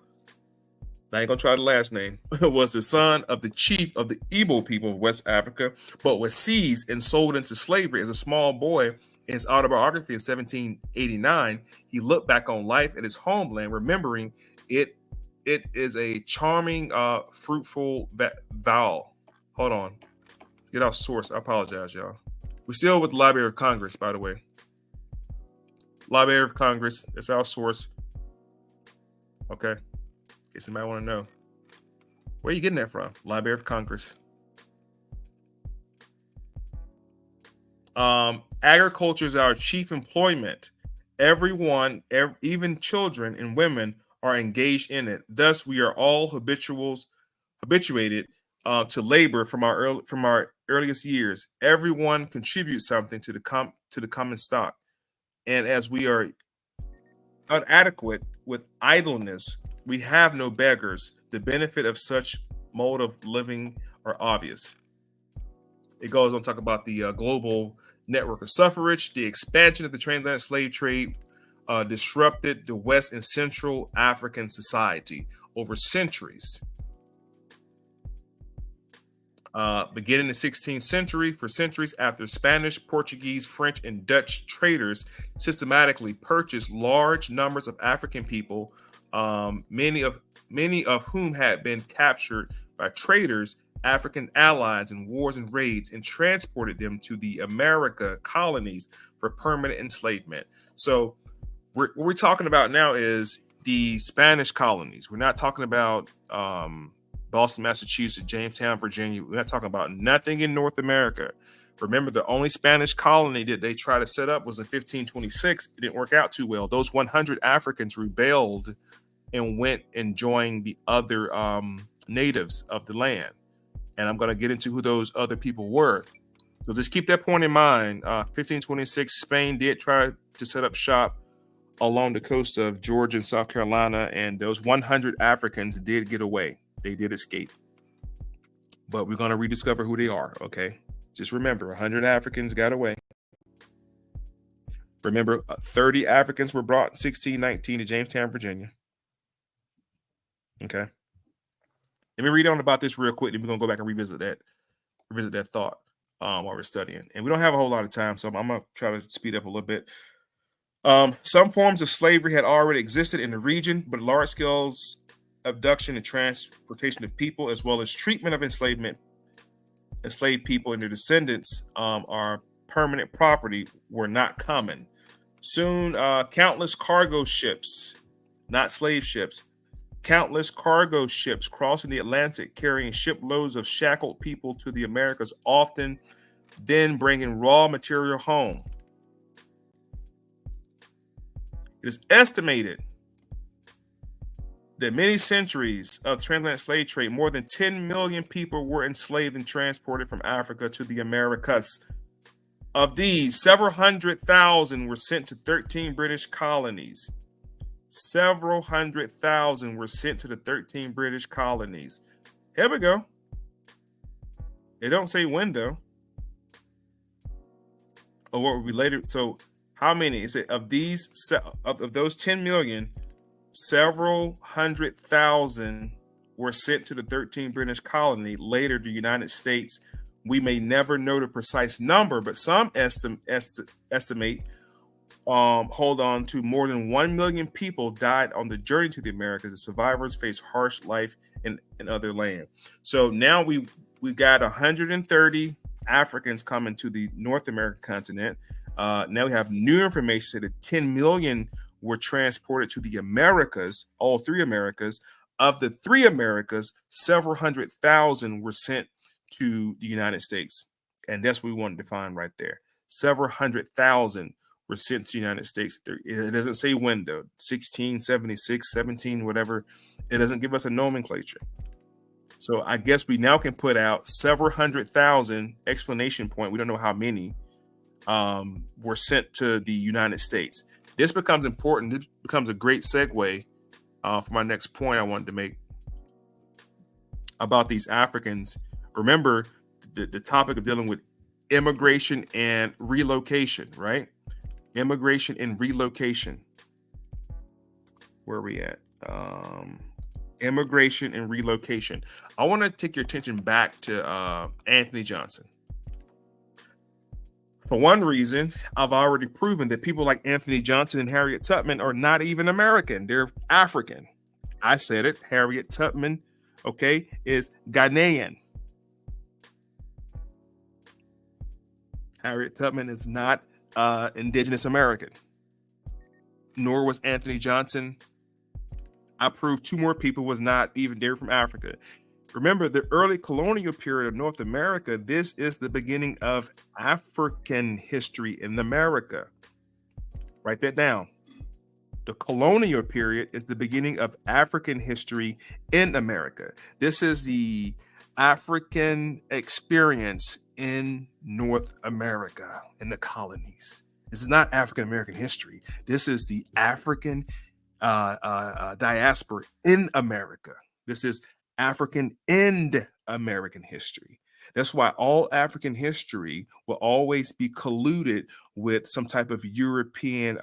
I ain't gonna try the last name, was the son of the chief of the Igbo people of West Africa, but was seized and sold into slavery as a small boy. In his autobiography in 1789, he looked back on life at his homeland, remembering it is a charming, fruitful vowel. Hold on. Get our source. I apologize, y'all. We're still with the Library of Congress, by the way. Library of Congress, that's our source. Okay. In case somebody want to know. Where are you getting that from? Library of Congress. Agriculture is our chief employment. Everyone, even children and women, are engaged in it. Thus, we are all habituated to labor from our earliest years. Everyone contributes something to the common stock, and as we are inadequate with idleness, we have no beggars. The benefit of such mode of living are obvious. It goes on to talk about the global network of suffrage. The expansion of the transatlantic slave trade disrupted the West and Central African society over centuries. Beginning in the 16th century, for centuries after Spanish, Portuguese, French, and Dutch traders systematically purchased large numbers of African people, many of whom had been captured by traders, African allies in wars and raids, and transported them to the America colonies for permanent enslavement. So what we're talking about now is the Spanish colonies. We're not talking about Boston, Massachusetts, Jamestown, Virginia. We're not talking about nothing in North America. Remember, the only Spanish colony that they tried to set up was in 1526. It didn't work out too well. Those 100 Africans rebelled and went and joined the other natives of the land. And I'm going to get into who those other people were. So just keep that point in mind. 1526, Spain did try to set up shop along the coast of Georgia and South Carolina, and those 100 Africans did get away. They did escape. But we're going to rediscover who they are, okay? Just remember, 100 Africans got away. Remember, 30 Africans were brought in 1619 to Jamestown, Virginia. Okay. Let me read on about this real quick, and we're going to go back and revisit that thought while we're studying. And we don't have a whole lot of time, so I'm going to try to speed up a little bit. Some forms of slavery had already existed in the region, but large-scale abduction and transportation of people, as well as treatment of enslaved people and their descendants are permanent property, were not common. Soon, countless cargo ships, not slave ships, countless cargo ships crossing the Atlantic carrying shiploads of shackled people to the Americas, often then bringing raw material home. It is estimated that many centuries of transatlantic slave trade, more than 10 million people were enslaved and transported from Africa to the Americas. Of these, several hundred thousand were sent to 13 British colonies. Several hundred thousand were sent to the 13 British colonies. Here we go. They don't say when, though. Or what would be later. So how many? Is it of these, of those 10 million, several hundred thousand were sent to the 13 British colony, later the United States. We may never know the precise number, but some estimate hold on to more than 1 million people died on the journey to the Americas. The survivors faced harsh life in other land. So now we got 130 Africans coming to the North American continent. Now we have new information that 10 million were transported to the Americas, all three Americas. Of the three Americas, several hundred thousand were sent to the United States. And that's what we wanted to find right there. Several hundred thousand were sent to the United States. It doesn't say when, though. 1676, 17, whatever. It doesn't give us a nomenclature. So I guess we now can put out several 100,000 explanation point. We don't know how many were sent to the United States. This becomes important. This becomes a great segue for my next point I wanted to make about these Africans. Remember the topic of dealing with immigration and relocation, right? Immigration and relocation. Where are we at? Immigration and relocation. I want to take your attention back to Anthony Johnson. For one reason, I've already proven that people like Anthony Johnson and Harriet Tubman are not even American. They're African. I said it. Harriet Tubman, okay, is Ghanaian. Harriet Tubman is not indigenous American. Nor was Anthony Johnson. I proved two more people was not even there from Africa. Remember, the early colonial period of North America, this is the beginning of African history in America. Write that down. The colonial period is the beginning of African history in America. This is the African experience in North America, in the colonies. This is not African American history. This is the African diaspora in America. This is African and American history. That's why all African history will always be colluded with some type of European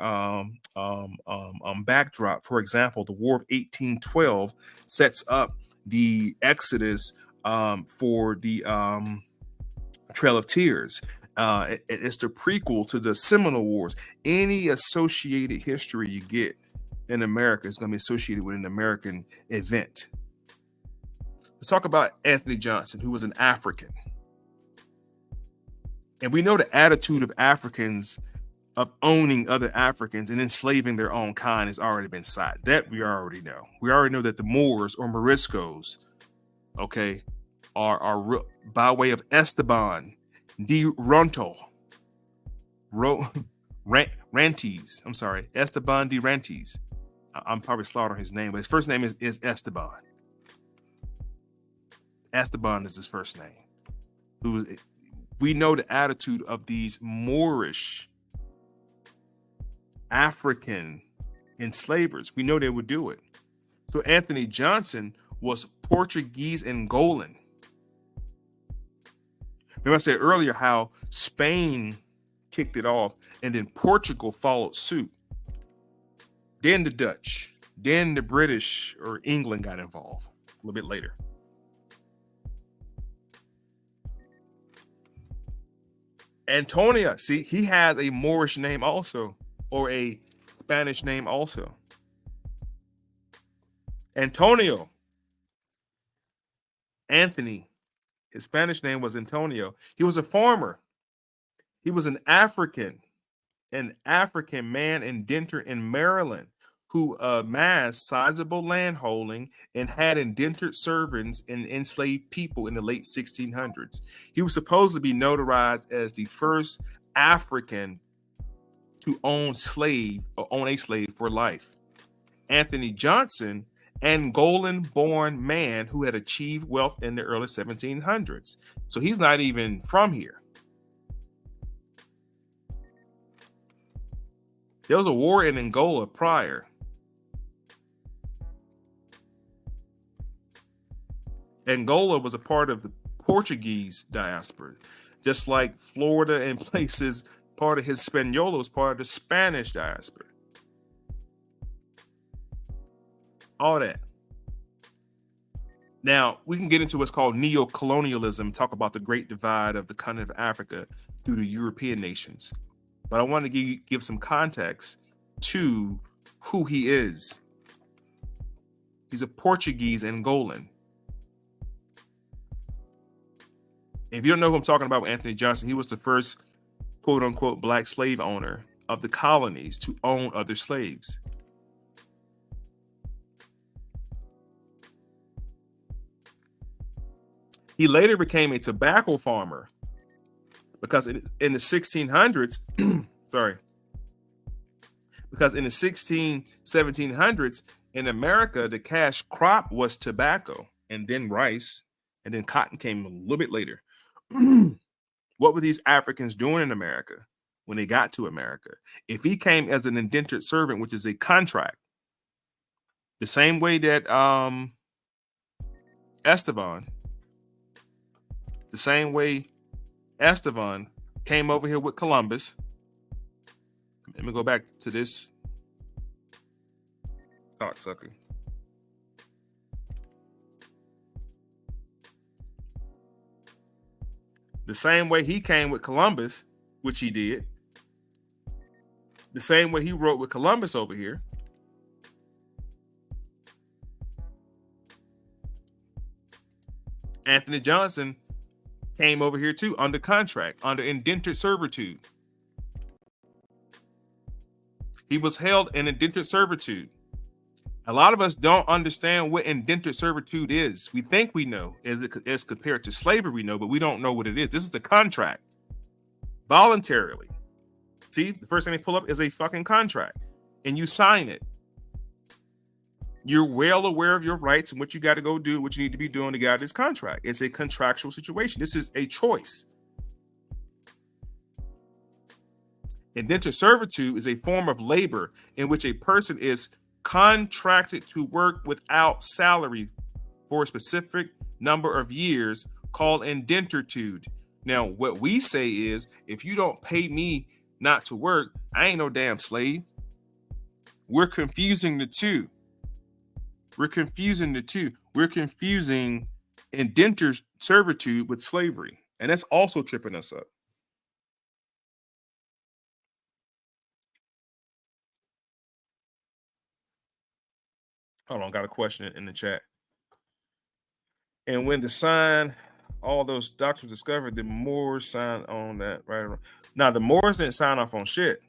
backdrop. For example, the War of 1812 sets up the Exodus for the Trail of Tears. It's the prequel to the Seminole Wars. Any associated history you get in America is going to be associated with an American event. Let's talk about Anthony Johnson, who was an African. And we know the attitude of Africans of owning other Africans and enslaving their own kind has already been cited. That we already know. We already know that the Moors or Moriscos, okay, are by way of Esteban de Ronto, Rantes. I'm sorry, Esteban de Rantes. I'm probably slaughtering his name, but his first name is Esteban. Esteban is his first name. We know the attitude of these Moorish African enslavers. We know they would do it. So Anthony Johnson was Portuguese Angolan. Remember I said earlier how Spain kicked it off and then Portugal followed suit. Then the Dutch, then the British or England got involved a little bit later. Antonia, see, he has a Moorish name also, or a Spanish name also. Antonio, Anthony, his Spanish name was Antonio. He was a farmer. He was an African man, indentured in Maryland, who amassed sizable landholding and had indentured servants and enslaved people in the late 1600s. He was supposed to be notarized as the first African to own a slave for life. Anthony Johnson, Angolan-born man who had achieved wealth in the early 1700s. So he's not even from here. There was a war in Angola prior. Angola was a part of the Portuguese diaspora, just like Florida and places, part of Hispaniola was part of the Spanish diaspora. All that. Now, we can get into what's called neo-colonialism, talk about the great divide of the continent of Africa through the European nations. But I want to give some context to who he is. He's a Portuguese Angolan. If you don't know who I'm talking about with Anthony Johnson, he was the first quote unquote black slave owner of the colonies to own other slaves. He later became a tobacco farmer because in the 1600s, sorry, because in the 1700s in America, the cash crop was tobacco and then rice, and then cotton came a little bit later. What were these Africans doing in America when they got to America? If he came as an indentured servant, which is a contract, the same way that Estevan came over here with Columbus. Let me go back to this cocksucker. The same way he came with Columbus, which he did. The same way he wrote with Columbus over here. Anthony Johnson came over here too under contract, under indentured servitude. He was held in indentured servitude. A lot of us don't understand what indentured servitude is. We think we know as compared to slavery, we know, but we don't know what it is. This is the contract. Voluntarily. See, the first thing they pull up is a fucking contract, and you sign it. You're well aware of your rights and what you got to go do, what you need to be doing to get out of this contract. It's a contractual situation. This is a choice. Indentured servitude is a form of labor in which a person is contracted to work without salary for a specific number of years, called indenturitude. Now, what we say is, if you don't pay me not to work, I ain't no damn slave. We're confusing the two. We're confusing indentured servitude with slavery. And that's also tripping us up. Hold on, got a question in the chat. And when the sign, all those doctrines discovered, the Moors signed on that, right? Now, the Moors didn't sign off on shit.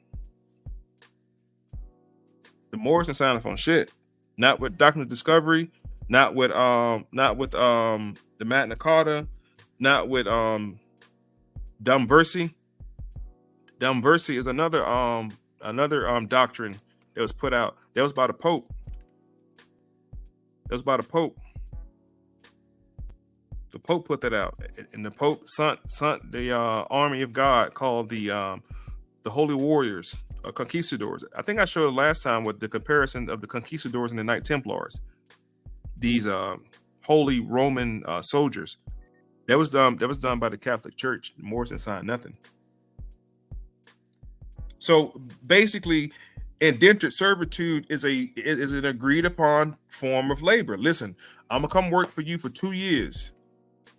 The Moors didn't sign off on shit. Not with doctrine of discovery, not with the Magna Carta, not with Dumb Versi. Dumb Versi is another doctrine that was put out. That was by the Pope. The Pope put that out, and the Pope sent the army of God called the Holy Warriors, conquistadors. I think I showed last time with the comparison of the conquistadors and the Knight Templars. These holy Roman soldiers. That was done by the Catholic Church. Morrison signed nothing. So basically, indentured servitude is an agreed upon form of labor. Listen, I'm gonna come work for you for 2 years.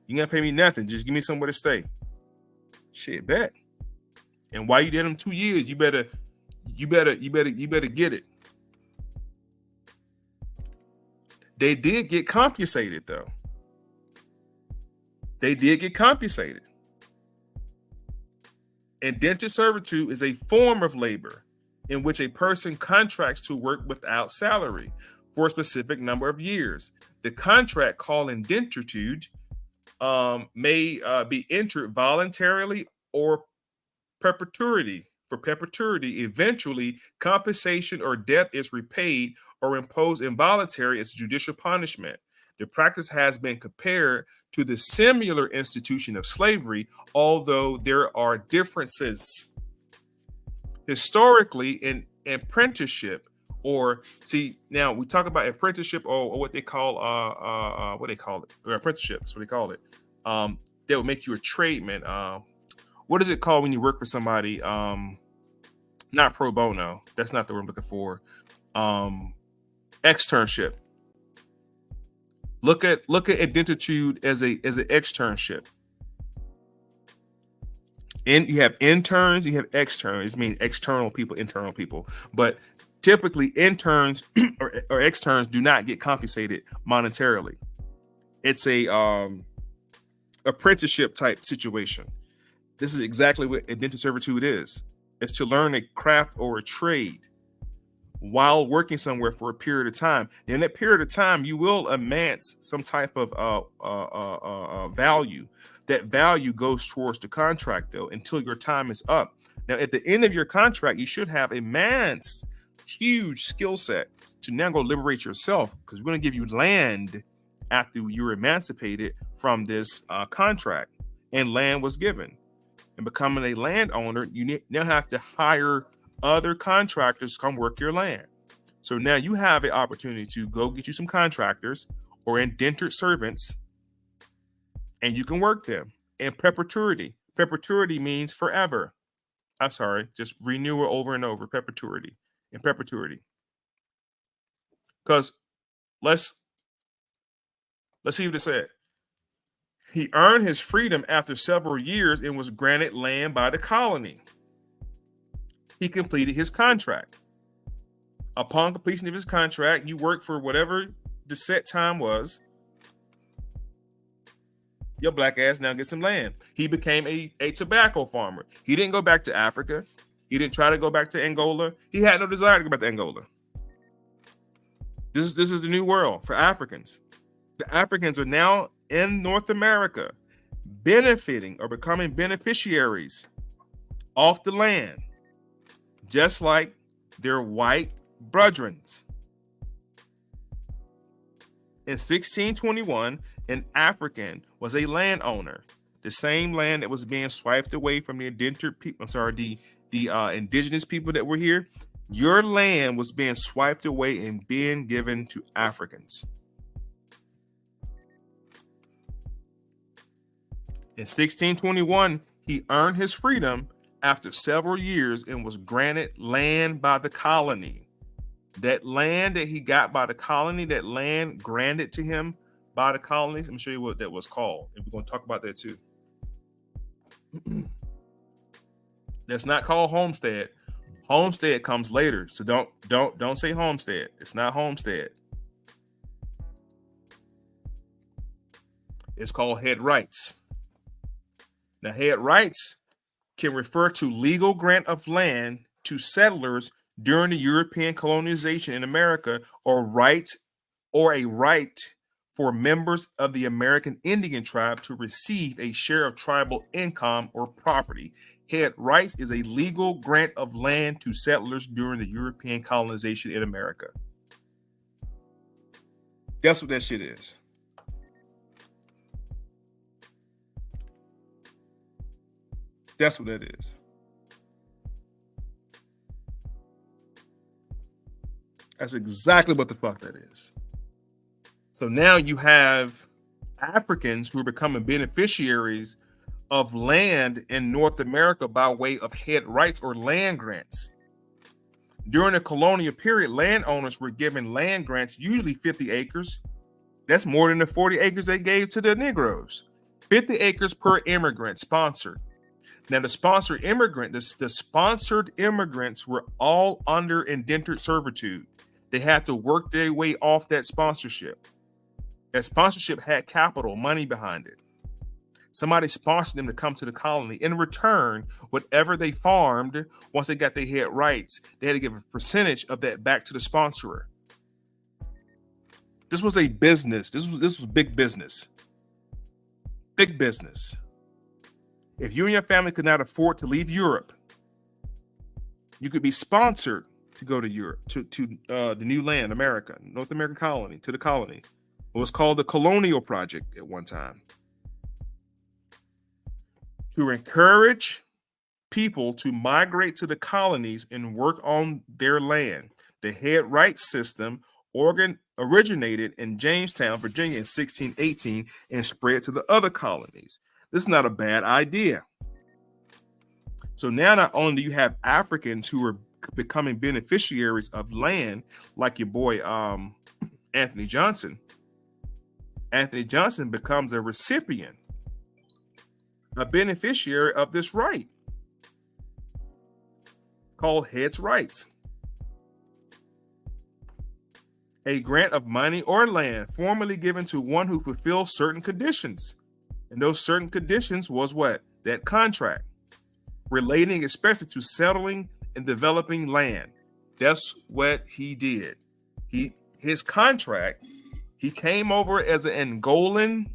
You ain't gonna pay me nothing. Just give me somewhere to stay. Shit, bet. And while you did them 2 years, you better get it. They did get compensated though. They did get compensated. Indentured servitude is a form of labor in which a person contracts to work without salary for a specific number of years. The contract, called indenturitude, may be entered voluntarily or perpetuity. For perpetuity, eventually compensation or debt is repaid or imposed involuntary as judicial punishment. The practice has been compared to the similar institution of slavery, although there are differences. Historically, in apprenticeship, now we talk about apprenticeship or what they call apprenticeships, what they call it. That would make you a tradesman. What is it called when you work for somebody? Not pro bono. That's not the word I'm looking for. Externship. Look at indentuitude as an externship. And you have interns, you have externs. It means external people, internal people. But typically, interns or externs do not get compensated monetarily. It's a apprenticeship type situation. This is exactly what indentured servitude is. It's to learn a craft or a trade while working somewhere for a period of time. In that period of time, you will amass some type of value. That value goes towards the contract, though, until your time is up. Now, at the end of your contract, you should have amassed huge skill set to now go liberate yourself, because we're going to give you land after you're emancipated from this contract. And land was given. And becoming a landowner, you now have to hire other contractors to come work your land. So now you have an opportunity to go get you some contractors or indentured servants, and you can work them in perpetuity. Perpetuity means forever. I'm sorry, just renewal over and over. Perpetuity. In perpetuity. Because let's see what it said. He earned his freedom after several years and was granted land by the colony. He completed his contract. Upon completion of his contract, you work for whatever the set time was. Your black ass now gets some land. He became a tobacco farmer. He didn't go back to Africa. He didn't try to go back to Angola. He had no desire to go back to Angola. This is the new world for Africans. The Africans are now in North America benefiting or becoming beneficiaries off the land, just like their white brethren. In 1621, an African was a landowner, the same land that was being swiped away from the indentured people. I'm sorry, the indigenous people that were here. Your land was being swiped away and being given to Africans. In 1621, he earned his freedom after several years and was granted land by the colony. That land that he got by the colony, that land granted to him by the colonies, I'm show you what that was called. And we're going to talk about that too. That's not called homestead. Homestead comes later. So don't say homestead. It's not homestead. It's called head rights. Now, head rights can refer to legal grant of land to settlers during the European colonization in America, or a right for members of the American Indian tribe to receive a share of tribal income or property. Head rights is a legal grant of land to settlers during the European colonization in America. That's what that shit is. That's what that is. That's exactly what the fuck that is. So now you have Africans who are becoming beneficiaries of land in North America by way of head rights or land grants. During the colonial period, landowners were given land grants, usually 50 acres. That's more than the 40 acres they gave to the Negroes. 50 acres per immigrant sponsored. Now, the sponsored immigrants were all under indentured servitude. They had to work their way off that sponsorship. That sponsorship had capital, money behind it. Somebody sponsored them to come to the colony. In return, whatever they farmed, once they got their head rights, they had to give a percentage of that back to the sponsorer. This was a business. This was big business. Big business. If you and your family could not afford to leave Europe, you could be sponsored to go to Europe, to the new land, America, North American colony, to the colony. It was called the Colonial Project at one time. To encourage people to migrate to the colonies and work on their land. The head rights system originated in Jamestown, Virginia in 1618 and spread to the other colonies. This is not a bad idea. So now not only do you have Africans who are becoming beneficiaries of land, like your boy Anthony Johnson. Anthony Johnson becomes a recipient, a beneficiary of this right called heads rights. A grant of money or land formerly given to one who fulfills certain conditions. And those certain conditions was what? That contract relating especially to settling and developing land. That's what he did. His contract, he came over as an Angolan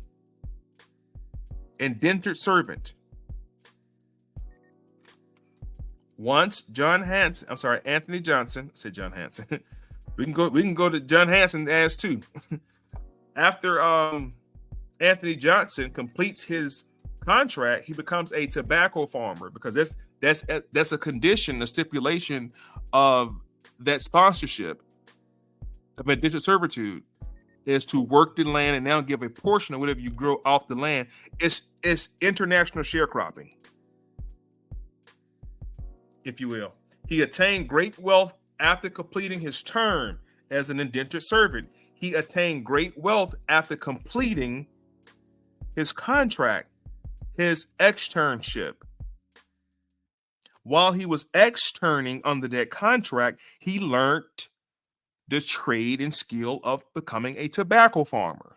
indentured servant. Once Anthony Johnson. I said John Hanson. we can go to John Hanson as too. After Anthony Johnson completes his contract, he becomes a tobacco farmer, because that's a condition, a stipulation of that sponsorship of indentured servitude, is to work the land and now give a portion of whatever you grow off the land. It's international sharecropping, if you will. He attained great wealth after completing his term as an indentured servant. He attained great wealth after completing his contract, his externship. While he was externing under that contract, he learned the trade and skill of becoming a tobacco farmer.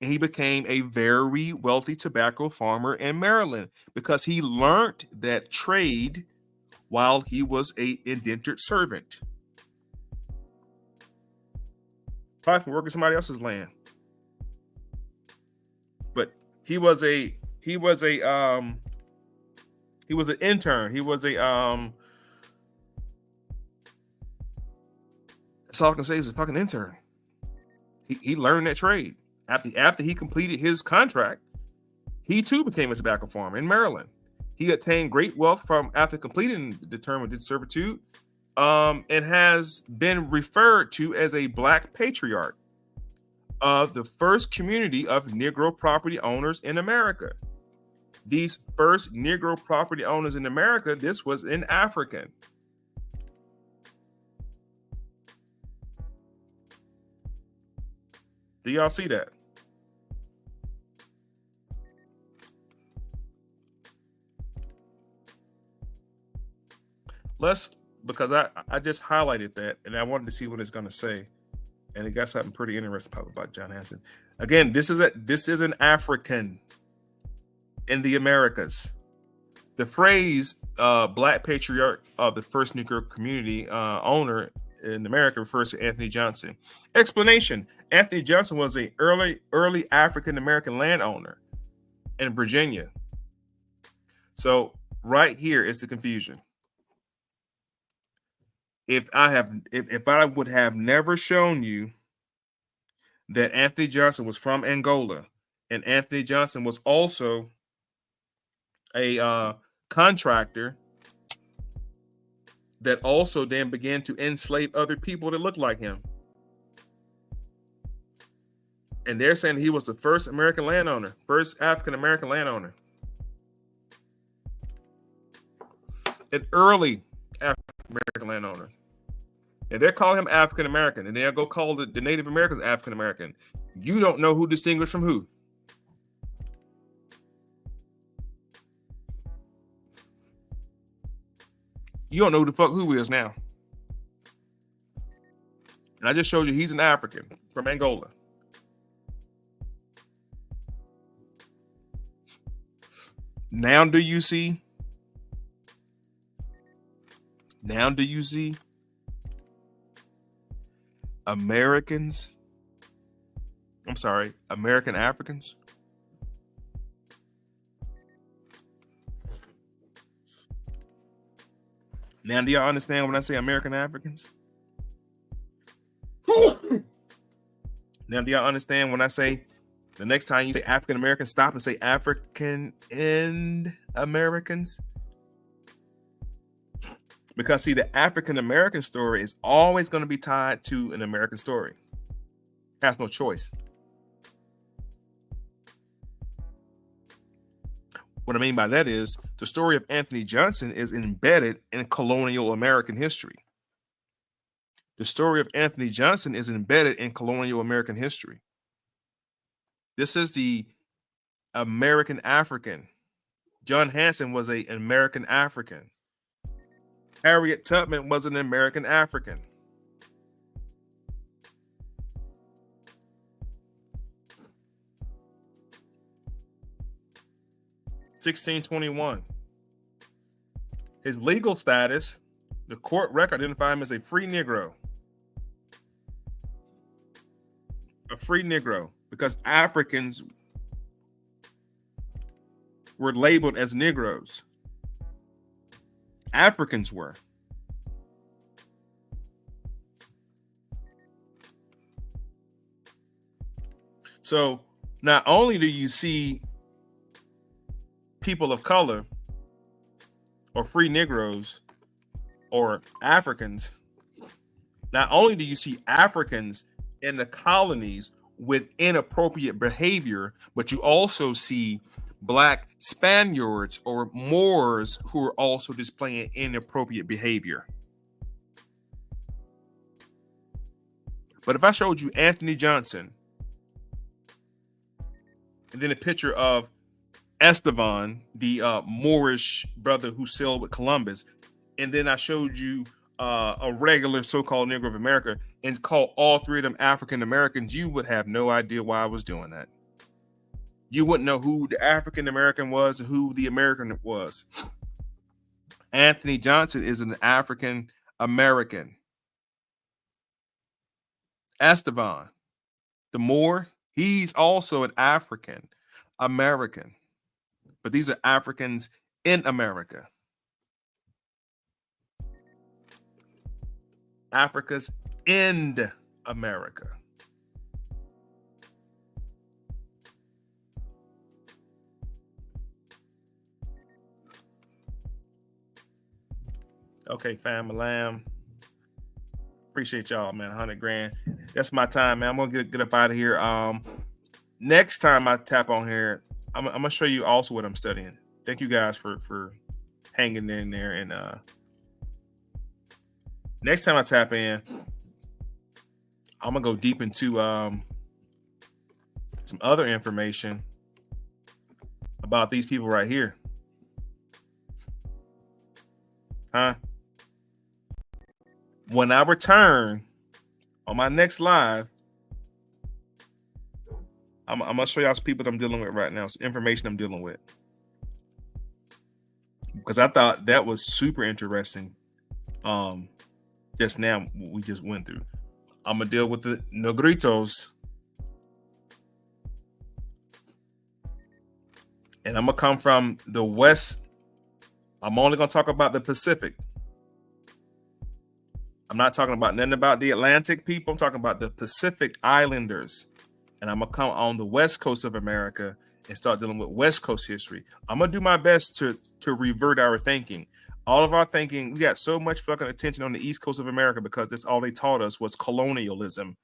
And he became a very wealthy tobacco farmer in Maryland because he learned that trade while he was an indentured servant. Probably from working somebody else's land. But he was an intern. He was that's all I can say, he was a fucking intern. He learned that trade. After he completed his contract, he too became a tobacco farmer in Maryland. He attained great wealth from after completing the term of servitude, and has been referred to as a black patriarch of the first community of Negro property owners in America. These first Negro property owners in America, this was in African. Do y'all see that? Because I just highlighted that and I wanted to see what it's going to say, and it got something pretty interesting about John Hanson. Again, this is an African in the Americas. The phrase "black patriarch of the first Negro community owner in America" refers to Anthony Johnson. Explanation: Anthony Johnson was an early African American landowner in Virginia. So right here is the confusion. If I would have never shown you that Anthony Johnson was from Angola, and Anthony Johnson was also a contractor that also then began to enslave other people that looked like him, and they're saying he was the first American landowner, first African American landowner, an early African American landowner. And they're calling him African American, and they'll go call the Native Americans African American. You don't know who distinguished from who. You don't know who the fuck who is now. And I just showed you he's an African from Angola. Now do you see? Now do you see? American Africans. Now do y'all understand when I say American Africans? Now do y'all understand when I say the next time you say African American, stop and say African and Americans? Because see, the African American story is always going to be tied to an American story. Has no choice. What I mean by that is the story of Anthony Johnson is embedded in colonial American history. The story of Anthony Johnson is embedded in colonial American history. This is the American African. John Hanson was an American African. Harriet Tubman was an American African. (1621). His legal status, the court record identified him as a free Negro. A free Negro, because Africans were labeled as Negroes. Africans were. So not only do you see people of color or free Negroes or Africans, not only do you see Africans in the colonies with inappropriate behavior, but you also see Black Spaniards or Moors who are also displaying inappropriate behavior. But if I showed you Anthony Johnson and then a picture of Estevan, the Moorish brother who sailed with Columbus, and then I showed you a regular so-called Negro of America and called all three of them African Americans, you would have no idea why I was doing that. You wouldn't know who the African American was and who the American was. Anthony Johnson is an African American. Estevan, the Moor, he's also an African American. But these are Africans in America. Africa's in America. Okay, fam. Appreciate y'all, man. 100 grand. That's my time, man. I'm gonna get up out of here. Next time I tap on here, I'm gonna show you also what I'm studying. Thank you guys for hanging in there. And next time I tap in, I'm gonna go deep into some other information about these people right here. Huh? When I return on my next live, I'm gonna show y'all some people that I'm dealing with right now, some information I'm dealing with, because I thought that was super interesting. Just now we just went through. I'm gonna deal with the Negritos, and I'm gonna come from the West. I'm only gonna talk about the Pacific. I'm not talking about nothing about the Atlantic people. I'm talking about the Pacific Islanders. And I'm going to come on the West Coast of America and start dealing with West Coast history. I'm going to do my best to revert our thinking. All of our thinking, we got so much fucking attention on the East Coast of America because that's all they taught us was colonialism.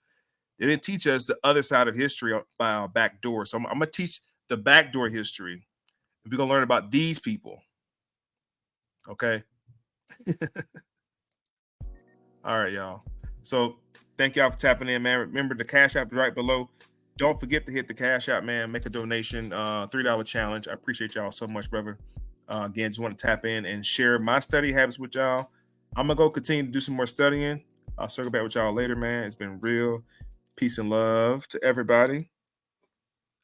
They didn't teach us the other side of history by our back door. So I'm going to teach the backdoor history. We're going to learn about these people. Okay? All right, y'all. So thank y'all for tapping in, man. Remember, the Cash App is right below. Don't forget to hit the Cash App, man. Make a donation. $3 challenge. I appreciate y'all so much, brother. Again, just want to tap in and share my study habits with y'all. I'm going to go continue to do some more studying. I'll circle back with y'all later, man. It's been real. Peace and love to everybody.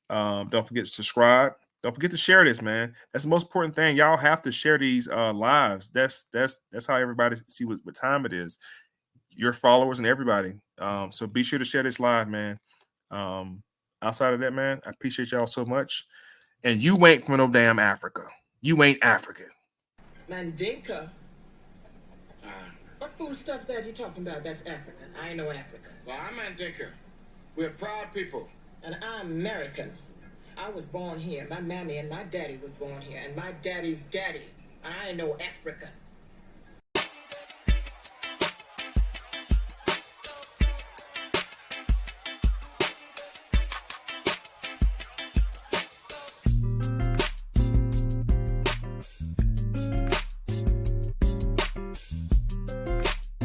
Don't forget to subscribe. Don't forget to share this, man. That's the most important thing. Y'all have to share these lives. That's how everybody see what time it is. Your followers and everybody. So be sure to share this live, man. Outside of that, man, I appreciate y'all so much. And you ain't from no damn Africa. You ain't African. Mandinka? What food stuff that you talking about that's African? I ain't no African. Well, I'm Mandinka. We're proud people. And I'm American. I was born here. My mammy and my daddy was born here. And my daddy's daddy. I ain't no African.